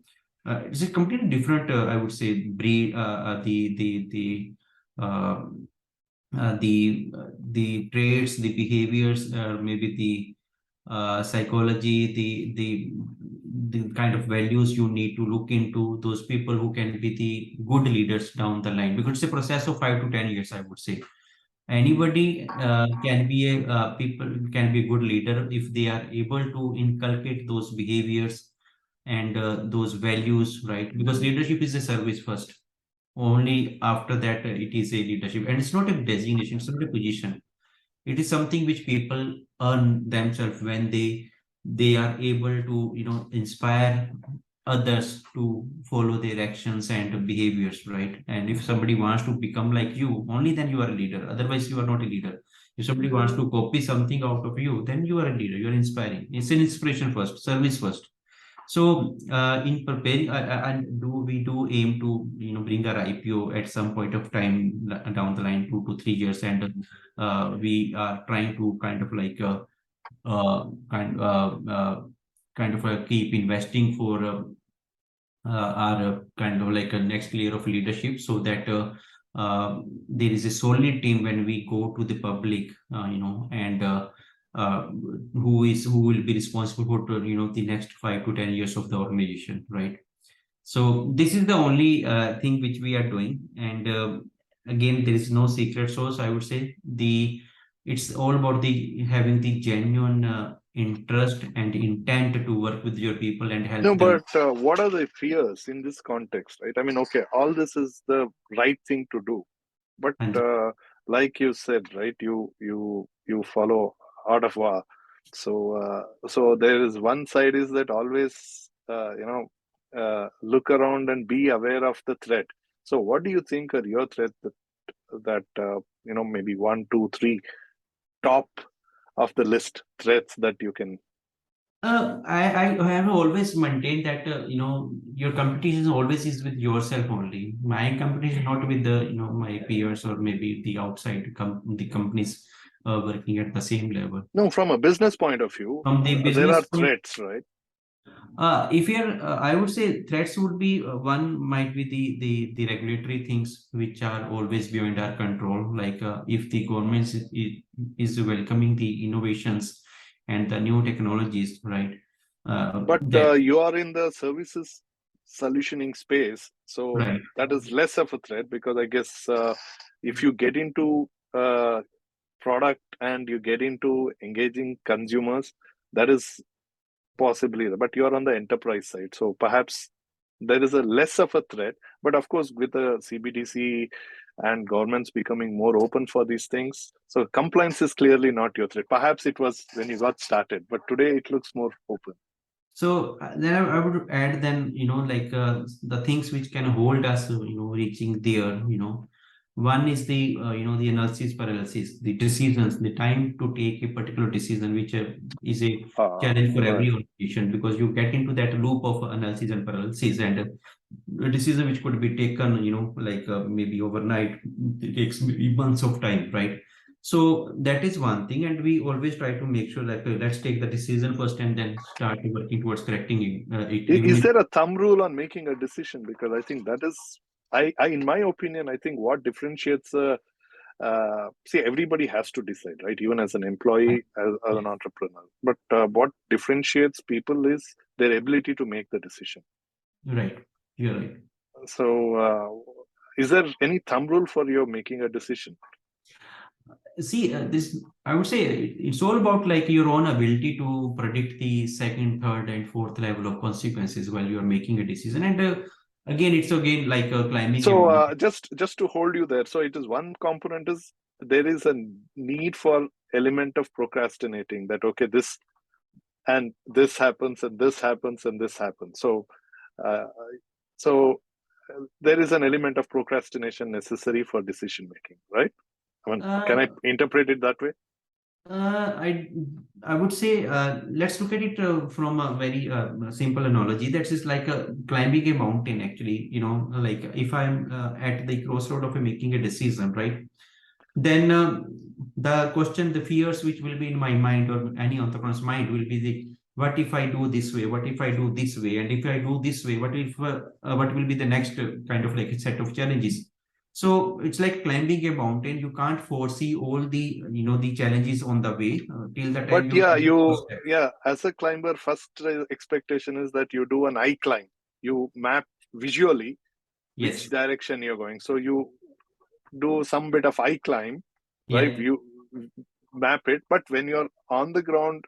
it's a completely different, I would say, breed. Uh, the traits, the behaviors, maybe the psychology, the kind of values you need to look into those people who can be the good leaders down the line, because it's a process of 5 to 10 years, I would say. Anybody can be a people can be a good leader if they are able to inculcate those behaviors and those values, right? Because leadership is a service first. Only after that it is a leadership, and it's not a designation, it's not a position. It is something which people earn themselves when they are able to inspire others to follow their actions and behaviors, right? And if somebody wants to become like you, only then you are a leader, otherwise you are not a leader. If somebody wants to copy something out of you, then you are a leader, you are inspiring. It's an inspiration first, service first. So in preparing, and do we do aim to bring our IPO at some point of time down the line, 2 to 3 years, and we are trying to kind of like uh, kind kind of keep investing for our kind of like a next layer of leadership, so that there is a solid team when we go to the public, and uh, who will be responsible for the next 5 to 10 years of the organization, right? So this is the only thing which we are doing, and again, there is no secret sauce. I would say it's all about the having the genuine interest and intent to work with your people and No, help them. but what are the fears in this context, right? I mean, okay, all this is the right thing to do, but And like you said, right, you follow art of war. So there is one side is that always look around and be aware of the threat. So what do you think are your threats that maybe one, two, three top of the list threats that you can. I have always maintained that your competition always is with yourself only. My competition is not with the my peers or maybe the outside the companies working at the same level. No, from a business point of view, From the there are business point, threats, right? if you're, I would say threats would be one might be the regulatory things which are always beyond our control. Like if the government is welcoming the innovations and the new technologies, right? But That you are in the services solutioning space, so right. that is less of a threat because I guess if you get into product and you get into engaging consumers, that is possibly, but you are on the enterprise side, so perhaps there is a less of a threat. But of course, with the CBDC and governments becoming more open for these things, so compliance is clearly not your threat. Perhaps it was when you got started, but today it looks more open. So then I would add then, like the things which can hold us, reaching there, one is the analysis paralysis, the decisions, the time to take a particular decision, which is a challenge for every Right. organization, because you get into that loop of analysis and paralysis, and a decision which could be taken, like maybe overnight. It takes maybe months of time, right? So that is one thing, and we always try to make sure that let's take the decision first and then start working towards correcting it, even Is if there a thumb rule on making a decision? Because I think that is, in my opinion, I think what differentiates see, everybody has to decide, right? Even as an employee, as an entrepreneur. But what differentiates people is their ability to make the decision. right, you're right. So, is there any thumb rule for you making a decision? See, this I would say it's all about like your own ability to predict the second, third, and fourth level of consequences while you are making a decision. And again, it's again like climbing a So, mountain. just to hold you there, so it is one component is there is a need for element of procrastinating. That okay, this and this happens, and this happens, and this happens. Uh, so there is an element of procrastination necessary for decision making, right? I mean, can I Uh, interpret it that way? Uh, I I would say let's look at it from a very simple analogy. That's just like climbing a mountain. Actually, like if I'm at the crossroad of making a decision, right? Then the question, the fears which will be in my mind or any entrepreneur's mind will be the what if I do this way? What if I do this way? And if I do this way, what will be the next kind of like a set of challenges? So it's like climbing a mountain. You can't foresee all the the challenges on the way till the time But you yeah, take the first step. as a climber, first expectation is that you do an eye climb. You map visually which Yes, direction you're going. So you do some bit of eye climb, right? yeah, You map it, but when you're on the ground,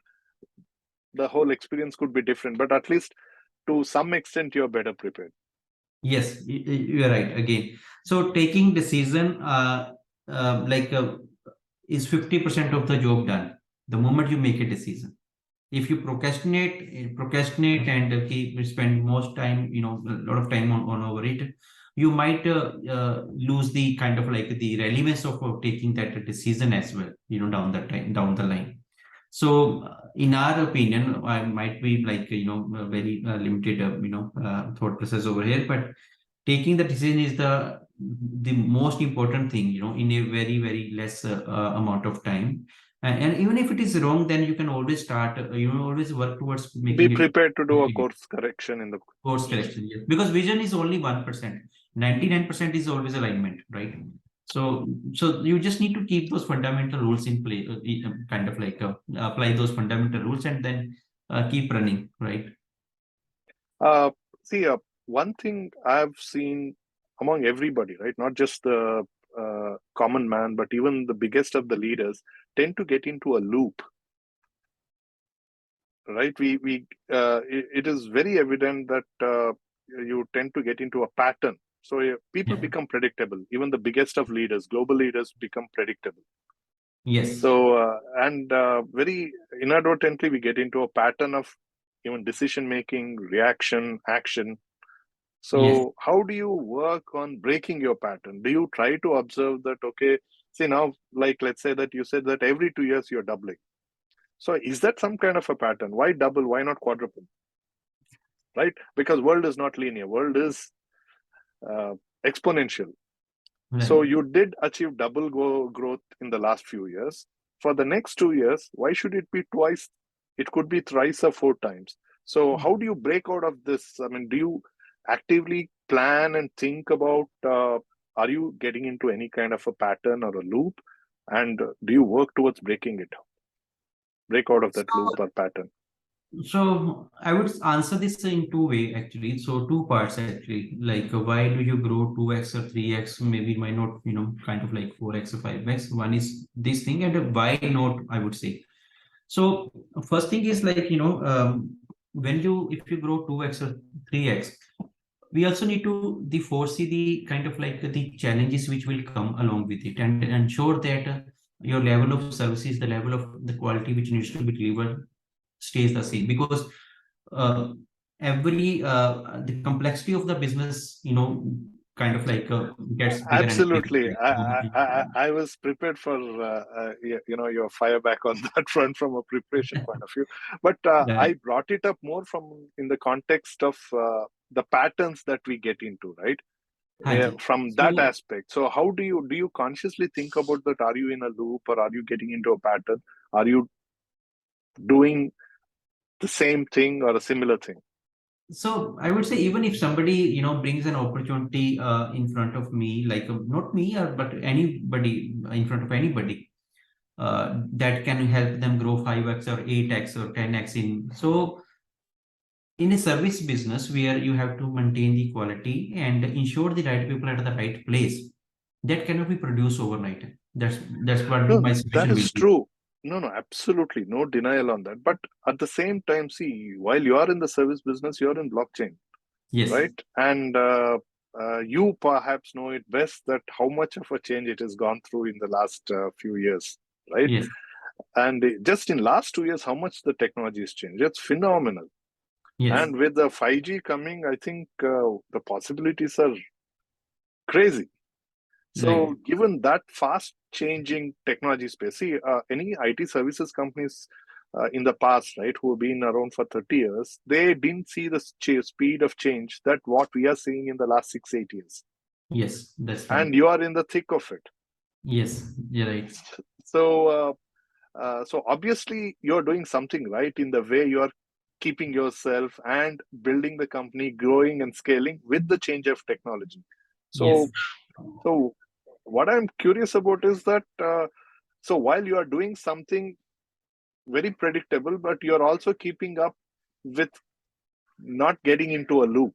the whole experience could be different. But at least to some extent, you're better prepared. yes, you're right again. So taking decision, like is 50% of the job done the moment you make a decision. If you procrastinate and keep spend most time, a lot of time on over it, you might lose the kind of like the relevance of taking that decision as well, down the line. So, in our opinion, I might be like, a very limited, thought process over here, but taking the decision is the most important thing, in a very, very less amount of time. And even if it is wrong, then you can always start, always work towards Be making it prepared to do a course correction in the course future. correction. Yes. Because vision is only 1%. 99% is always alignment, right? So you just need to keep those fundamental rules in play, kind of like apply those fundamental rules and then keep running, right? Uh, see, one thing I've seen among everybody, right, not just the common man, but even the biggest of the leaders tend to get into a loop, right? It is very evident that you tend to get into a pattern. So people Yeah. become predictable. Even the biggest of leaders, global leaders, become predictable. Yes. So, and very inadvertently, we get into a pattern of even decision making, reaction, action. Yes. So, how do you work on breaking your pattern? Do you try to observe that, okay, see now, like let's say that you said that every 2 years you're doubling. So, is that some kind of a pattern? Why double? Why not quadruple? Right? Because world is not linear. World is uh, exponential. So, Right. you did achieve double growth in the last few years. For the next 2 years, why should it be twice? It could be thrice or four times. So, how do you break out of this? I mean, do you actively plan and think about? Are you getting into any kind of a pattern or a loop? And do you work towards breaking it, break out of that loop or pattern? So I would answer this in two way actually. So two parts actually. Like why do you grow 2x or 3x? Maybe why not, kind of like 4x or 5x. One is this thing, and why not, I would say. So first thing is like, when if you grow 2x or 3x, we also need to the foresee the kind of like the challenges which will come along with it and ensure that your level of services, the level of the quality which needs to be delivered stays the same, because uh, every the complexity of the business, kind of like gets bigger and bigger. Absolutely. I was prepared for your fire back on that front from a preparation point of view, but Yeah. I brought it up more from in the context of the patterns that we get into, right? Haji. From that So aspect. So how do you consciously think about that? Are you in a loop, or are you getting into a pattern? Are you doing the same thing or a similar thing? So I would say, even if somebody, brings an opportunity in front of me, like not me, but anybody in front of anybody, that can help them grow 5x or 8x or 10x in. So in a service business where you have to maintain the quality and ensure the right people at the right place, that cannot be produced overnight. That's what No, my that solution will is be. true. No, absolutely no denial on that. But at the same time, see, while you are in the service business, you're in blockchain, Yes, right? And you perhaps know it best that how much of a change it has gone through in the last few years, right? yes, And just in last 2 years, how much the technology has changed. It's phenomenal. yes, And with the 5G coming, I think the possibilities are crazy. right. So, given that fast changing technology space, see, any IT services companies in the past, right, who have been around for 30 years, they didn't see the speed of change that what we are seeing in the last 6, 8 years. Yes, that's right. And you are in the thick of it. Yes, you're right. So, so obviously, you're doing something right in the way you are keeping yourself and building the company, growing and scaling with the change of technology. Yes, So, so what I'm curious about is that so while you are doing something very predictable, but you're also keeping up with not getting into a loop.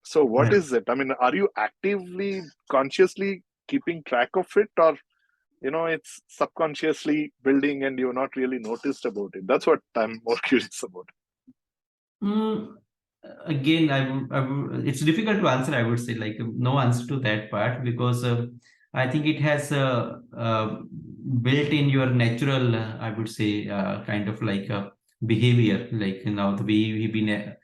So what right. is it? I mean, are you actively, consciously keeping track of it, or it's subconsciously building and you're not really noticed about it? That's what I'm more curious about. Mm, Again, it's difficult to answer. I would say, like, no answer to that part, because I think it has built in your natural, I would say, kind of like behavior. Like, the way we've been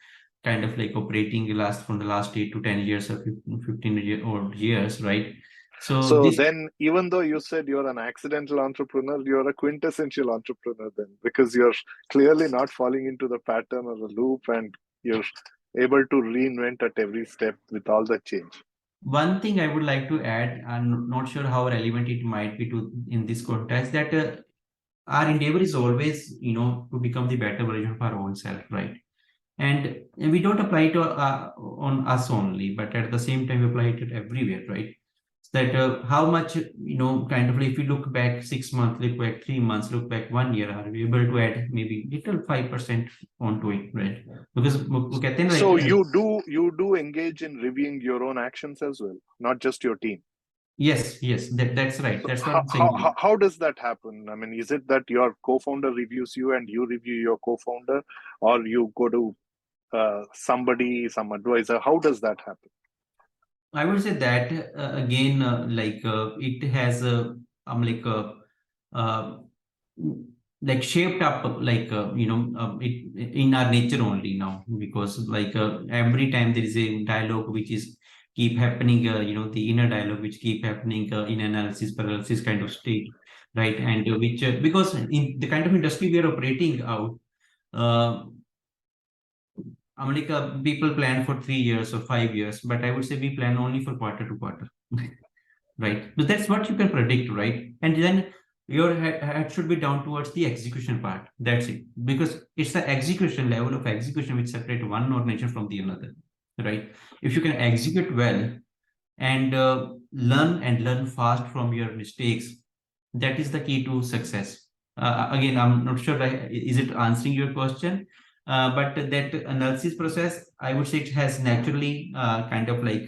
kind of like operating from the last 8 to 10 years or 15 old years, right? So So this then, even though you said you're an accidental entrepreneur, you're a quintessential entrepreneur then, because you're clearly not falling into the pattern or the loop, and you're able to reinvent at every step with all the change. one thing I would like to add, I'm not sure how relevant it might be to in this context, that our endeavor is always, to become the better version of our own self, right? And we don't apply it on us only, but at the same time we apply it everywhere, right? So that how much, kind of like, if you look back 6 months, look back 3 months, look back 1 year, are we able to add maybe little 5% onto it, right? Because वो कहते हैं, So like, you do engage in reviewing your own actions as well, not just your team. yes, yes, that's right. So That's what how, I'm how saying. how how does that happen? I mean, is it that your co-founder reviews you and you review your co-founder, or you go to somebody, some advisor? How does that happen? I would say that again, like it has like uh, like shaped up, like it in our nature only now, because like every time there is a dialogue which is keep happening, the inner dialogue which keep happening in analysis paralysis kind of state, right? And which because in the kind of industry we are operating out. Uh, like people plan for 3 years or 5 years, but I would say we plan only for quarter to quarter, right? But that's what you can predict, right? And then your head should be down towards the execution part. That's it, because it's the execution level of execution which separate one organization from the another, right? If you can execute well and learn fast from your mistakes, that is the key to success. Again, I'm not sure is it answering your question, but that analysis process, I would say, it has naturally kind of like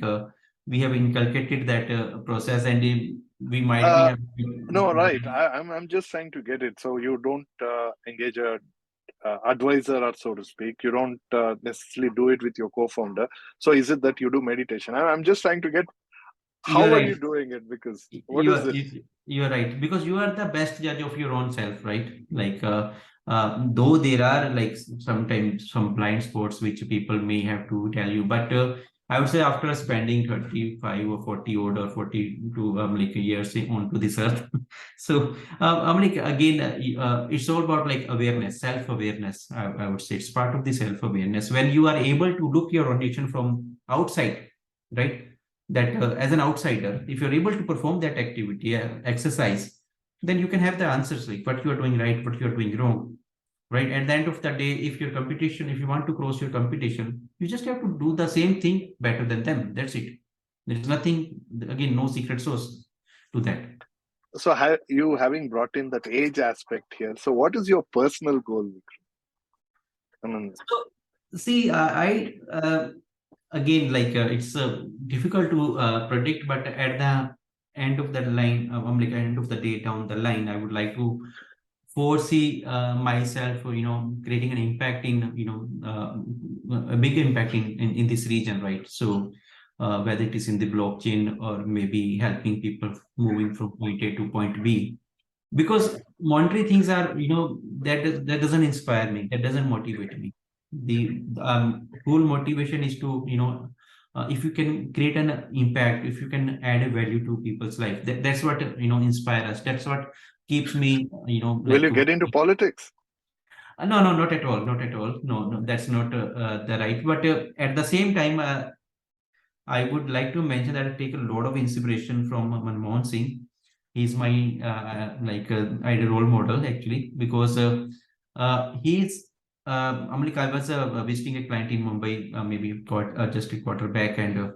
we have inculcated that process, and we might be Uh, having. no, right. I'm just trying to get it. So you don't engage a advisor, or so to speak. You don't necessarily do it with your co-founder. So is it that you do meditation? I'm just trying to get You're how are right. you doing it? Because what You is are it? you're right, because you are the best judge of your own self, right? Like though there are like sometimes some blind spots which people may have to tell you, but I would say after spending 35 or 40 odd or 42 like years onto this earth, so I'm like, again, it's all about like awareness, self-awareness. I would say it's part of the self-awareness when you are able to look your own action from outside, right? That as an outsider, if you're able to perform that activity, exercise, then you can have the answers like what you are doing right, what you are doing wrong, right? At the end of the day, if your competition, if you want to cross your competition, you just have to do the same thing better than them. That's it. There is nothing, again, no secret sauce to that. So, you having brought in that age aspect here. So, what is your personal goal, Vikram? I mean, So, see, again, like it's difficult to predict, but at the end of the line, like end of the day down the line, I would like to foresee myself, creating an impact in, a big impact in this region, right? So whether it is in the blockchain or maybe helping people moving from point A to point B, because monetary things are, that doesn't inspire me, that doesn't motivate me. The whole motivation is to, if you can create an impact, if you can add a value to people's life, that's what inspire us. That's what keeps me, will you like get into politics? no, no, not at all, not at all. No, no, that's not the right. But at the same time, I would like to mention that I take a lot of inspiration from Manmohan Singh. He's my ideal role model actually, because he's I'm like I was visiting a client in Mumbai, maybe just a quarter back, and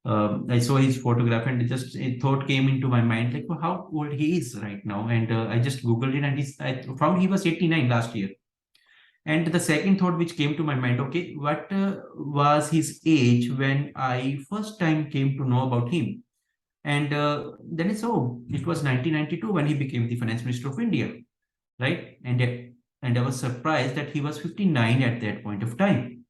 I saw his photograph, and a thought came into my mind like, well, how old he is right now, and I just googled it, and I found he was 89 last year. And the second thought which came to my mind, okay, what was his age when I first time came to know about him? And then it's, oh, it was 1992 when he became the finance minister of India, right? And I was surprised that he was 59 at that point of time.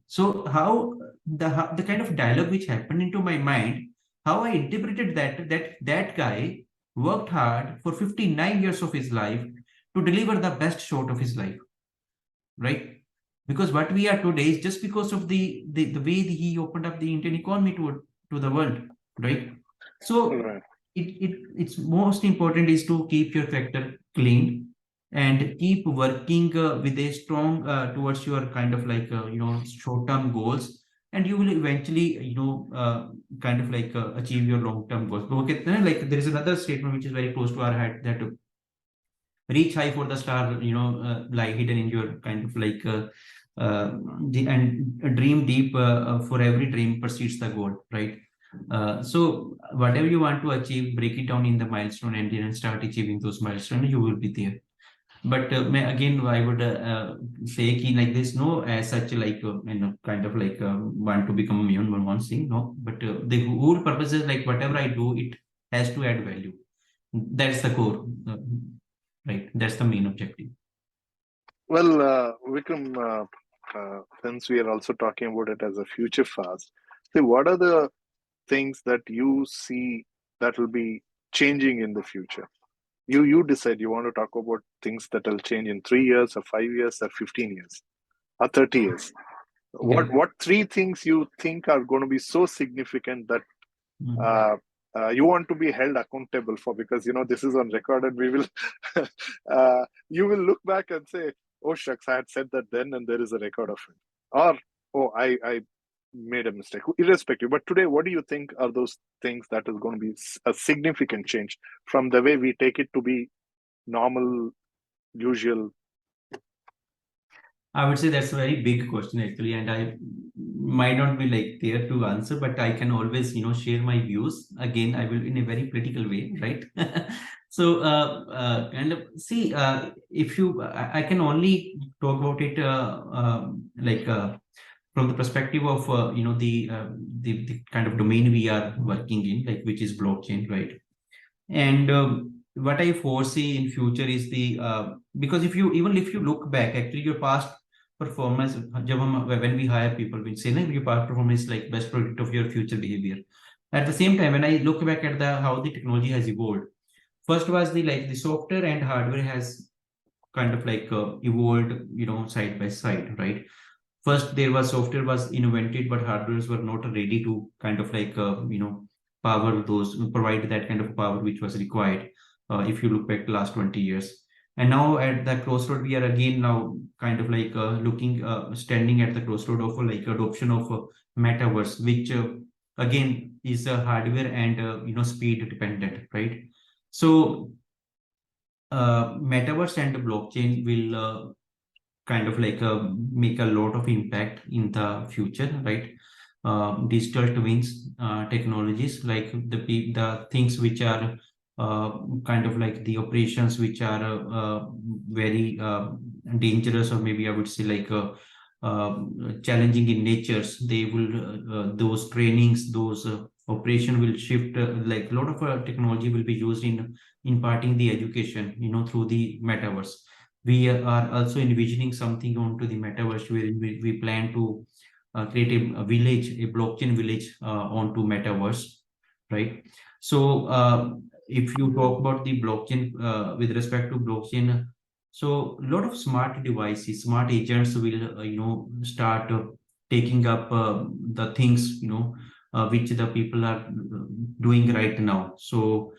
So how the kind of dialogue which happened into my mind, how I interpreted that guy worked hard for 59 years of his life to deliver the best shot of his life, right? Because what we are today is just because of the way he opened up the Indian economy to the world, right? So Right. it's most important is to keep your character clean and keep working with a strong towards your kind of like short-term goals, and you will eventually kind of like achieve your long-term goals. Okay, like there is another statement which is very close to our heart, that reach high for the star, lie hidden in your kind of like and dream deep, for every dream precedes the goal, right? So whatever you want to achieve, break it down in the milestone, and then start achieving those milestones, you will be there. But again, I would say ki, like there's no as such like kind of like want to become immune one thing, no. But the whole purpose is like whatever I do, it has to add value. That's the core, right? That's the main objective. Well, Vikram, since we are also talking about it as a future fast, see, what are the things that you see that will be changing in the future? You decide. You want to talk about things that will change in 3 years, or 5 years, or 15 years, or 30 years. Yeah. What three things you think are going to be so significant that Mm. you want to be held accountable for? Because this is on record, and we will you will look back and say, oh shucks, I had said that then, and there is a record of it. Or, oh, I made a mistake, irrespective. But today, what do you think are those things that is going to be a significant change from the way we take it to be normal, usual? I would say that's a very big question actually, and I might not be like there to answer, but I can always, share my views. Again, I will in a very critical way, right? So, kind of see, if you, I can only talk about it like from the perspective of the kind of domain we are working in, like which is blockchain, right? And what I foresee in future is the because if you look back, actually your past performance, when we hire people, we say your past performance is like best predictor of your future behavior. At the same time, when I look back at the how the technology has evolved, first was the software and hardware has kind of like evolved, side by side, right? First there was software was invented, but hardwares were not ready to kind of like power those, provide that kind of power which was required, if you look back the last 20 years. And now at the crossroad, we are again now kind of like looking standing at the crossroad of like adoption of metaverse, which again is a hardware and speed dependent, right? So metaverse and blockchain will kind of like make a lot of impact in the future, right? Digital twins technologies, like the things which are kind of like the operations which are very dangerous, or maybe I would say like challenging in natures. They will those trainings, those operation will shift, like a lot of technology will be used in imparting the education, through the metaverse. We are also envisioning something onto the metaverse where we plan to create a village, a blockchain village onto metaverse, right? So if you talk about the blockchain, with respect to blockchain, so a lot of smart devices, smart agents will start taking up the things which the people are doing right now. So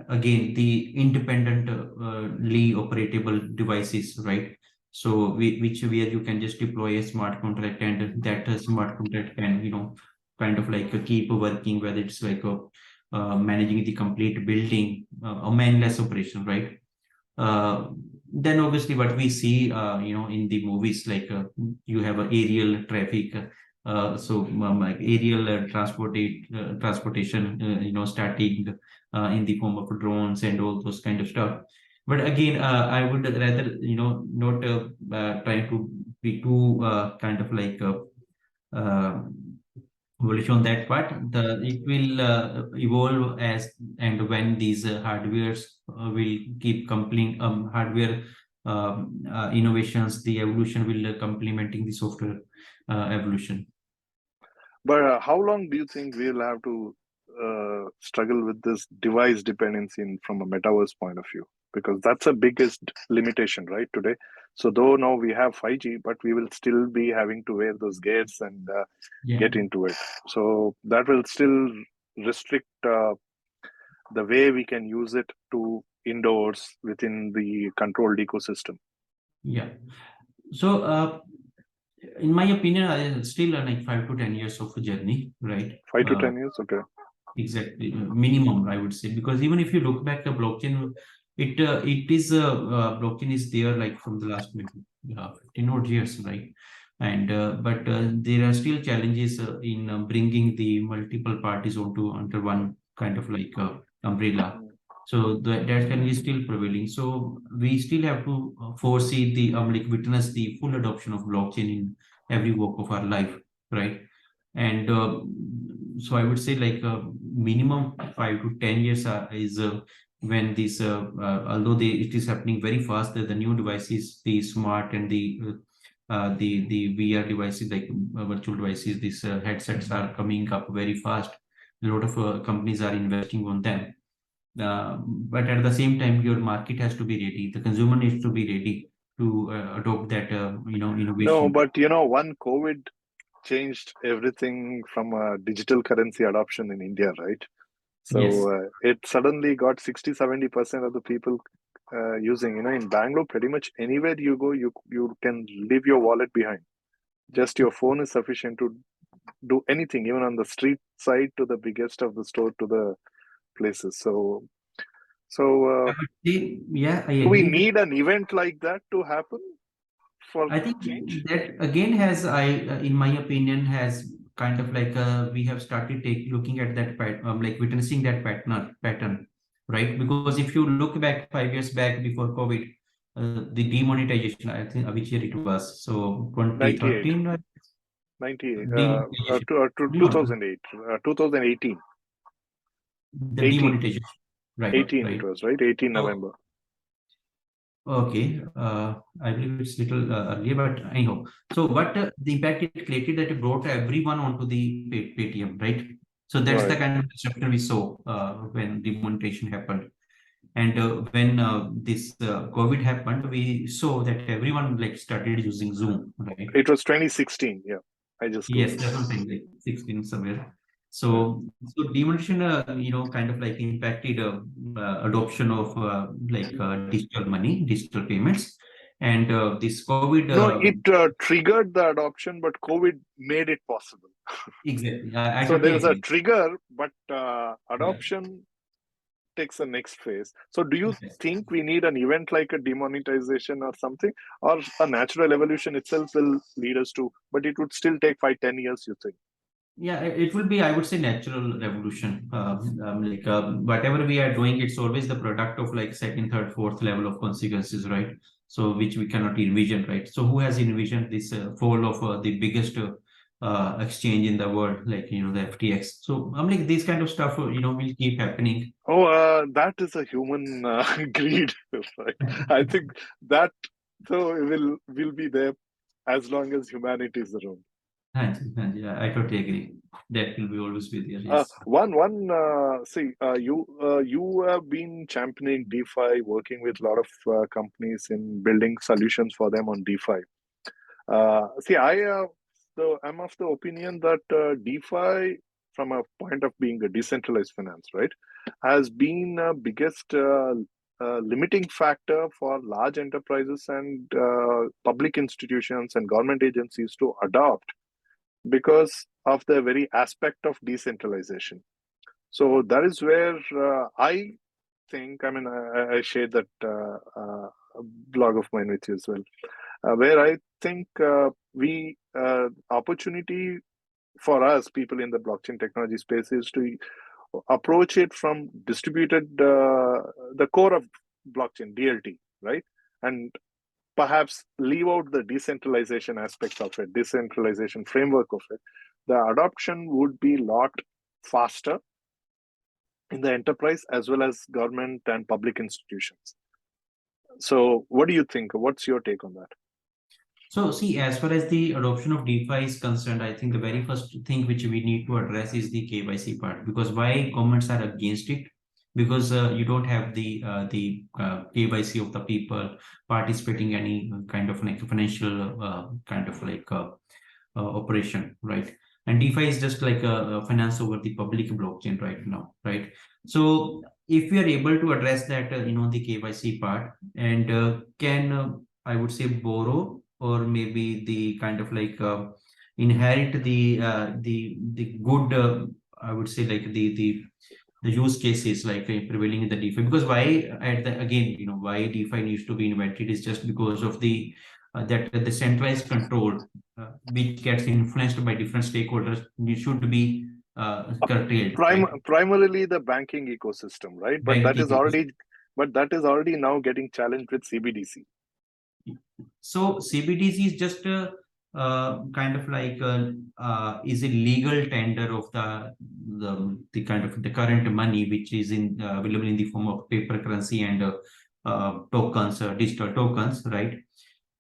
again, the independently operatable devices, right? So which where you can just deploy a smart contract, and that smart contract can kind of like keep working, whether it's like managing the complete building, a manless operation, right? uh, then obviously what we see in the movies, like you have a aerial traffic, like aerial transportation starting in the form of drones and all those kind of stuff. But again, I would rather not try to be too kind of like uh, bullish on that part. It will evolve as and when these hardwares will keep completing hardware innovations. The evolution will complementing the software evolution. But how long do you think we'll have to struggle with this device dependency from a metaverse point of view? Because that's the biggest limitation, right, today. So though now we have 5G, but we will still be having to wear those gears and Yeah. get into it. So that will still restrict the way we can use it to indoors within the controlled ecosystem. Yeah. So in my opinion, I still like 5 to 10 years of a journey, right? 5 to 10 years, okay. Exactly, minimum, I would say, because even if you look back the blockchain, it is blockchain is there like from the last maybe 15 odd years, right? And but there are still challenges in bringing the multiple parties onto under one kind of like umbrella. So that challenge is still prevailing. So we still have to foresee the like witness the full adoption of blockchain in every walk of our life, right? And so I would say like minimum 5 to 10 years is when this although it is happening very fast, the new devices, the smart and the VR devices, like virtual devices, these headsets are coming up very fast. A lot of companies are investing on them, but at the same time your market has to be ready, the consumer needs to be ready to adopt that No, innovation. but one COVID changed everything from a digital currency adoption in India, right? Yes. So it suddenly got 60-70% of the people using. In Bangalore, pretty much anywhere you go, you can leave your wallet behind. Just your phone is sufficient to do anything, even on the street side to the biggest of the store to the places. So I would say, yeah, I do we agree that. need an event like that to happen for I think change? that again has, in my opinion, has kind of like we have started looking at that like witnessing that pattern, right? Because if you look back 5 years back before COVID, the demonetization, I think, which year it was? So 98, 2013, 98, demonetization. to No, 2008, 2018, the 18, demonetization, right, 18 it right. was, right? 18 So November. okay, I believe it's little earlier, but anyhow. So what the impact it created, that it brought everyone onto the Paytm, right? So that's the Right. kind of disruption we saw when the monetization happened. And when this COVID happened, we saw that everyone like started using Zoom, right? It was 2016. Yeah, I just Yes, googled. that's what I'm saying, like 16 somewhere. Yeah. So demonetization, kind of like impacted adoption of digital money, digital payments, and this COVID. No, it triggered the adoption, but COVID made it possible. Exactly. I So there totally is a agree. trigger, but Yeah. adoption takes the next phase. So do you Yes. think we need an event like a demonetization or something, or a natural evolution itself will lead us to, but it would still take 5, 10 years, you think? Yeah, it will be, I would say, natural revolution. Whatever we are doing, it's always the product of like second, third, fourth level of consequences, right? So which we cannot envision, right? So who has envisioned this fall of the biggest exchange in the world, like the FTX? So I'm like these kind of stuff, will keep happening. Oh, that is a human greed, right? I think that so will be there as long as humanity is around. I totally agree. That will be always be there. Yes. See, you have been championing DeFi, working with a lot of companies in building solutions for them on DeFi. See, I'm of the opinion that DeFi, from a point of being a decentralized finance, right, has been biggest limiting factor for large enterprises and public institutions and government agencies to adopt because of the very aspect of decentralization. So that is where I think, I mean, I shared that blog of mine with you as well, where I think opportunity for us, people in the blockchain technology space, is to approach it from distributed, the core of blockchain, DLT, right? And perhaps leave out the decentralization aspect of it, decentralization framework of it. The adoption would be a lot faster in the enterprise as well as government and public institutions. So, what do you think? What's your take on that? So, see, as far as the adoption of DeFi is concerned, I think the very first thing which we need to address is the KYC part. Because why governments are against it? Because you don't have the KYC of the people participating any kind of like financial kind of like operation, right? And DeFi is just like a finance over the public blockchain right now, right? So if we are able to address that, the KYC part and can I would say borrow or maybe the kind of like inherit the good I would say like the use cases like prevailing in the DeFi. Because why at the again why DeFi needs to be invented is just because of the centralized control which gets influenced by different stakeholders should be curtailed, right? Primarily the banking ecosystem, right? Banking ecosystem. But that is already now getting challenged with CBDC. So CBDC is just a kind of like is a legal tender of the kind of the current money which is available in the form of paper currency and tokens, digital tokens, right?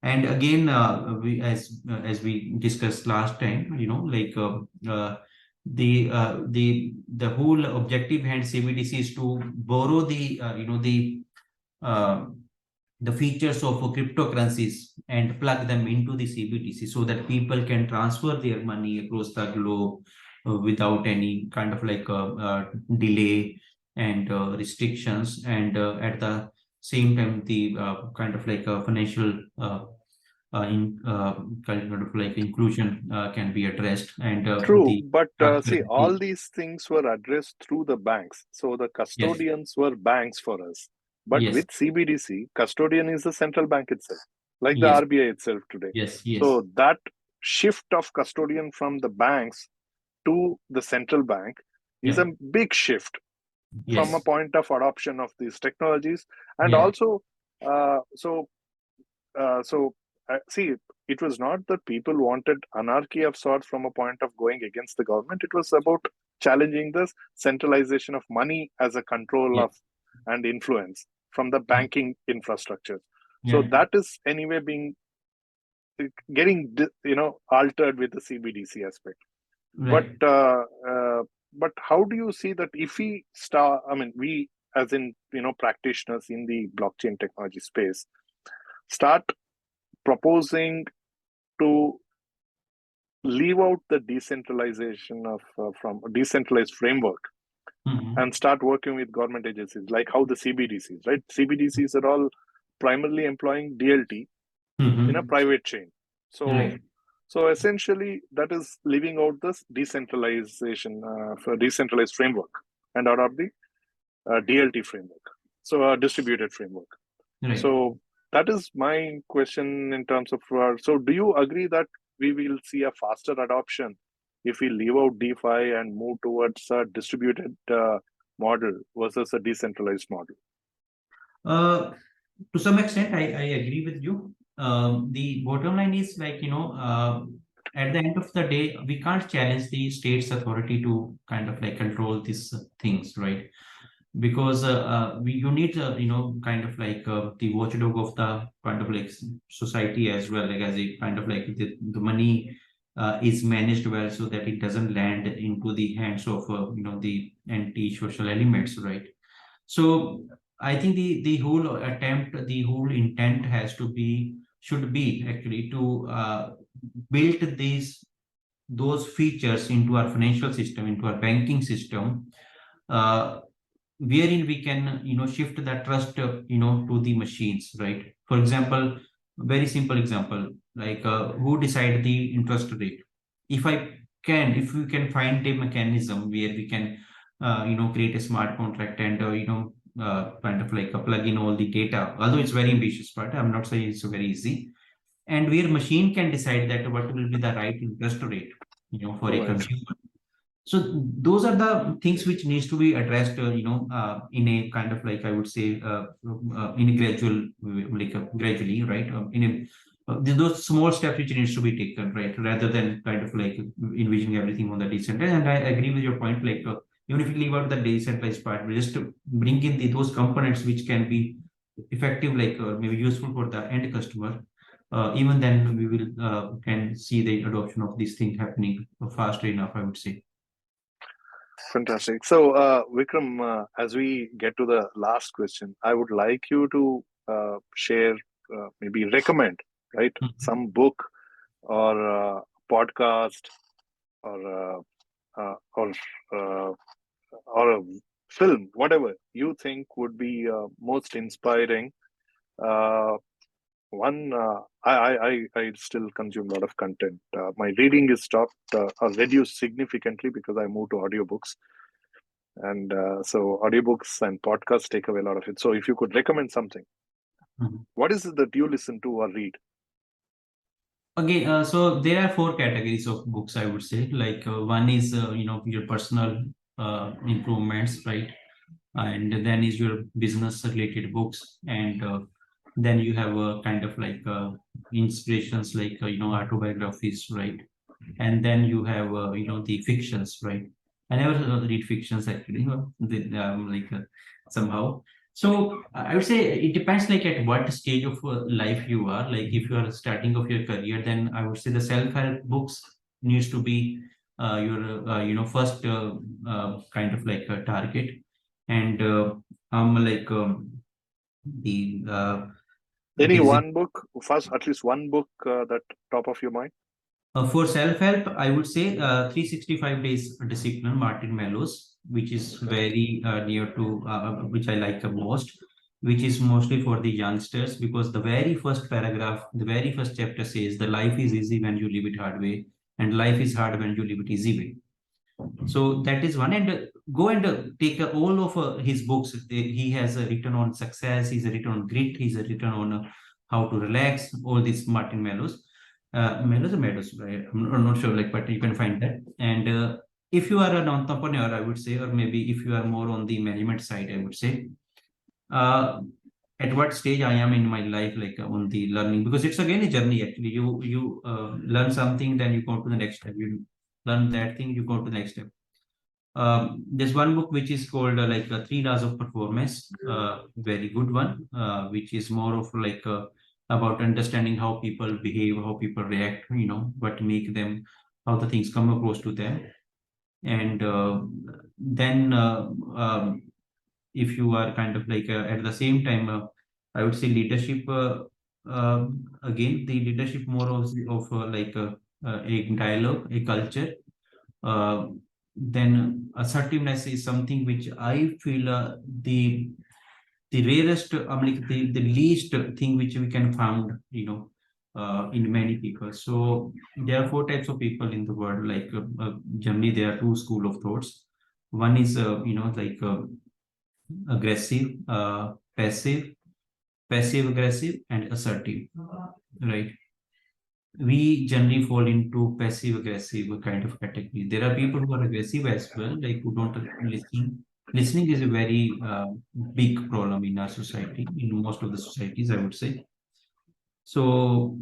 And again, as we discussed last time, the whole objective behind CBDC is to borrow uh, the features of cryptocurrencies and plug them into the CBDC so that people can transfer their money across the globe without any kind of like delay and restrictions, and at the same time the kind of like financial in kind of like inclusion can be addressed, and True, the but see, all transparency. these things were addressed through the banks. So the Yes, custodians were banks for us. But yes, with CBDC, custodian is the central bank itself, like the yes, RBI itself today. yes, yes, So that shift of custodian from the banks to the central bank is a yeah, big shift from a yes, point of adoption of these technologies. And yeah, also, uh, so so see, it was not that people wanted anarchy of sorts from a point of going against the government. It was about challenging the centralization of money as a control yeah, of and influence from the yeah, banking infrastructure. So yeah, that is anyway being getting altered with the CBDC aspect. But right. how do you see that if we start? I mean, we as in practitioners in the blockchain technology space start proposing to leave out the decentralization of from decentralized framework Mhm. and start working with government agencies like how the CBDCs, right? CBDCs are all primarily employing DLT in a Mhm. private chain. So Right. So essentially, that is leaving out this decentralization for decentralized framework and adopt the DLT framework, so a distributed framework. Right. So that is my question in terms of. So do you agree that we will see a faster adoption if we leave out DeFi and move towards a distributed model versus a decentralized model? Uh, to some extent, I agree with you. The bottom line is like, at the end of the day, we can't challenge the state's authority to kind of like control these things, right? Because you need, kind of like the watchdog of the kind of like society as well, like as a kind of like the money is managed well so that it doesn't land into the hands of, the anti-social elements, right? So I think the whole attempt, the whole intent should be actually to build those features into our financial system, into our banking system, uh, wherein we can, shift that trust, to the machines, right? For example, very simple example, like who decide the interest rate? If if we can find a mechanism where we can, create a smart contract and, kind of like plug in all the data, although it's very ambitious, but I'm not saying it's very easy, and where machine can decide that what will be the right interest rate, for a Right. consumer. So those are the things which needs to be addressed, in a kind of like I would say, in a gradual, like gradually, right? In a those small steps which needs to be taken, right, rather than kind of like envisioning everything on the decentralized. And I agree with your point, like even if you leave out the decentralized part, we just to bring in those components which can be effective, like maybe useful for the end customer. Even then, we will can see the adoption of these things happening faster enough, I would say. Fantastic. So, Vikram, as we get to the last question, I would like you to share, maybe recommend, right, Mhm. some book or podcast or or uh, or a film, whatever you think would be most inspiring. Uh, one, I still consume a lot of content. My reading is stopped or reduced significantly because I moved to audiobooks, and so audiobooks and podcasts take away a lot of it. So if you could recommend something, Mhm. what is it that you listen to or read? Okay, so there are four categories of books, I would say. Like one is, your personal improvements, right? And then is your business related books, and then you have kind of like inspirations, like autobiographies, right? And then you have, the fictions, right? I never read fictions actually, like somehow. So I would say it depends, like at what stage of life you are. Like if you are starting of your career, then I would say the self-help books needs to be your first kind of like a target. And like the Any basic. one book, first, at least one book that top of your mind? For self-help, I would say 365 Days Discipline, Martin Mellows, which is Okay. very near to, which I like the most, which is mostly for the youngsters, because the very first paragraph, the very first chapter says, the life is easy when you live it hard way, and life is hard when you live it easy way. So that is one. And go and take all of his books. He has written on success, he's written on grit, he's written on how to relax, all these Martin Mellows. Mellows or Meadows, right? I'm not sure, like, but you can find that. And if you are an entrepreneur, I would say, or maybe if you are more on the management side, I would say, uh, at what stage I am in my life, like on the learning, because it's again a journey. Actually, you learn something, then you go to the next step. You learn that thing, you go to the next step. There's one book which is called Three Laws of Performance, very good one, which is more of like about understanding how people behave, how people react, what make them, how the things come across to them. And then if you are kind of like at the same time, I would say leadership, again, the leadership more of a dialogue, a culture. uh, then assertiveness is something which I feel the rarest, like the least thing which we can found, in many people. So there are four types of people in the world. Like generally, there are two school of thoughts. One is like aggressive, passive aggressive, and assertive. Right. We generally fall into passive aggressive kind of category. There are people who are aggressive as well, like who don't listen. Listening is a very big problem in our society, in most of the societies, I would say. So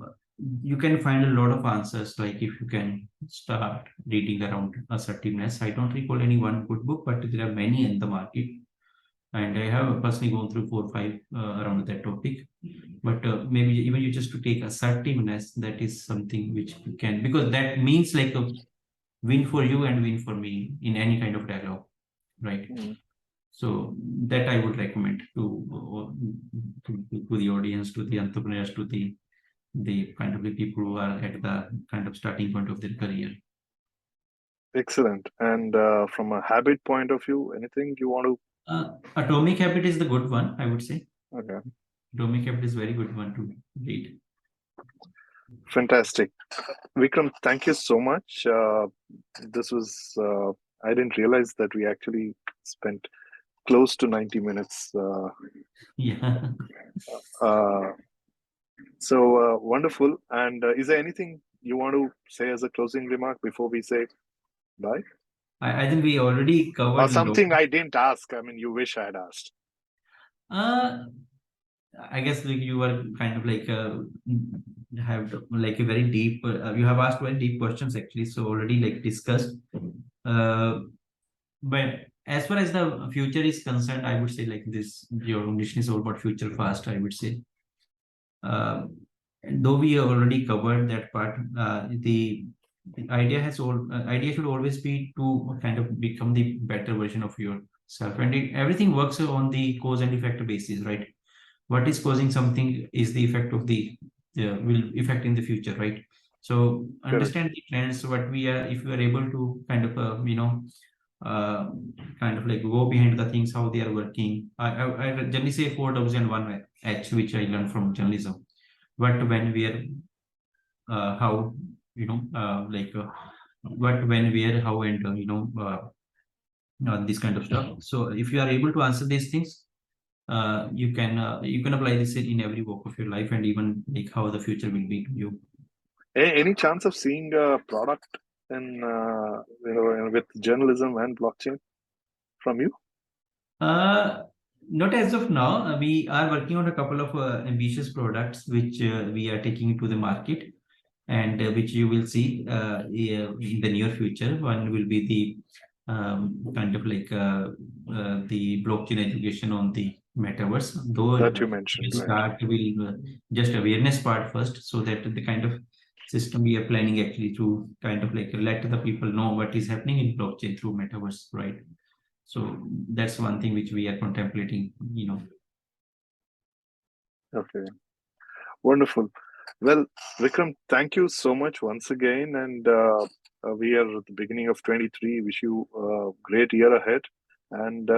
you can find a lot of answers, like if you can start reading around assertiveness. I don't recall any one good book, but there are many in the market. And I have personally gone through 4 or 5 around that topic. But maybe even you just to take assertiveness, that is something which you can, because that means like a win for you and win for me in any kind of dialogue, right? So that I would recommend to the audience, to the entrepreneurs, to the kind of the people who are at the kind of starting point of their career. Excellent. And from a habit point of view, anything you want to? Atomic Habit is the good one, I would say. Okay. Atomic Habit is very good one to read. Fantastic. Vikram, thank you so much. This was, I didn't realize that we actually spent close to 90 minutes. Yeah. So wonderful. And is there anything you want to say as a closing remark before we say bye? I think we already covered Or something I didn't ask. I mean, you wish I had asked. I guess like you were kind of like have like a very deep. You have asked very deep questions actually, so already like discussed. But as far as the future is concerned, I would say like this. Your mission is all about FutureFast, I would say. Though we already covered that part, the idea should always be to kind of become the better version of yourself, and everything works on the cause and effect basis, right? What is causing something is the effect of the will affect in the future, right? So understand the trends. What we are, if we are able to kind of kind of like go behind the things how they are working. I generally say 4001 H, which I learned from journalism. What, when, where, how, what, when, where, how, and this kind of stuff. So if you are able to answer these things, you can apply this in every walk of your life, and even like how the future will be to you. Any chance of seeing a product in with journalism and blockchain from you? Not as of now. We are working on a couple of ambitious products which we are taking to the market, and which you will see in the near future. One will be the kind of like the blockchain education on the metaverse. Though that you mentioned, we'll start will just awareness part first, so that the kind of system we are planning actually to kind of like let the people know what is happening in blockchain through metaverse, right? So that's one thing which we are contemplating, Okay, wonderful. Well, Vikram, thank you so much once again, and we are at the beginning of 23. Wish you a great year ahead, and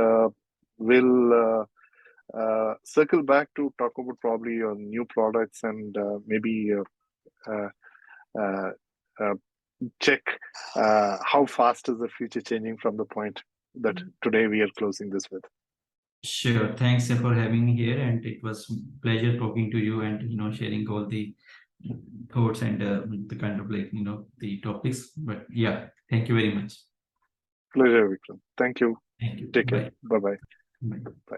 we'll circle back to talk about probably your new products and maybe uh, uh, uh, check how fast is the future changing from the point that today we are closing this with. Sure. Thanks for having me here, and it was pleasure talking to you and sharing all the thoughts and the kind of like the topics. But yeah, thank you very much. Pleasure, Vikram. Thank you. Thank you. Take care. Bye. Bye-bye. Bye. Bye.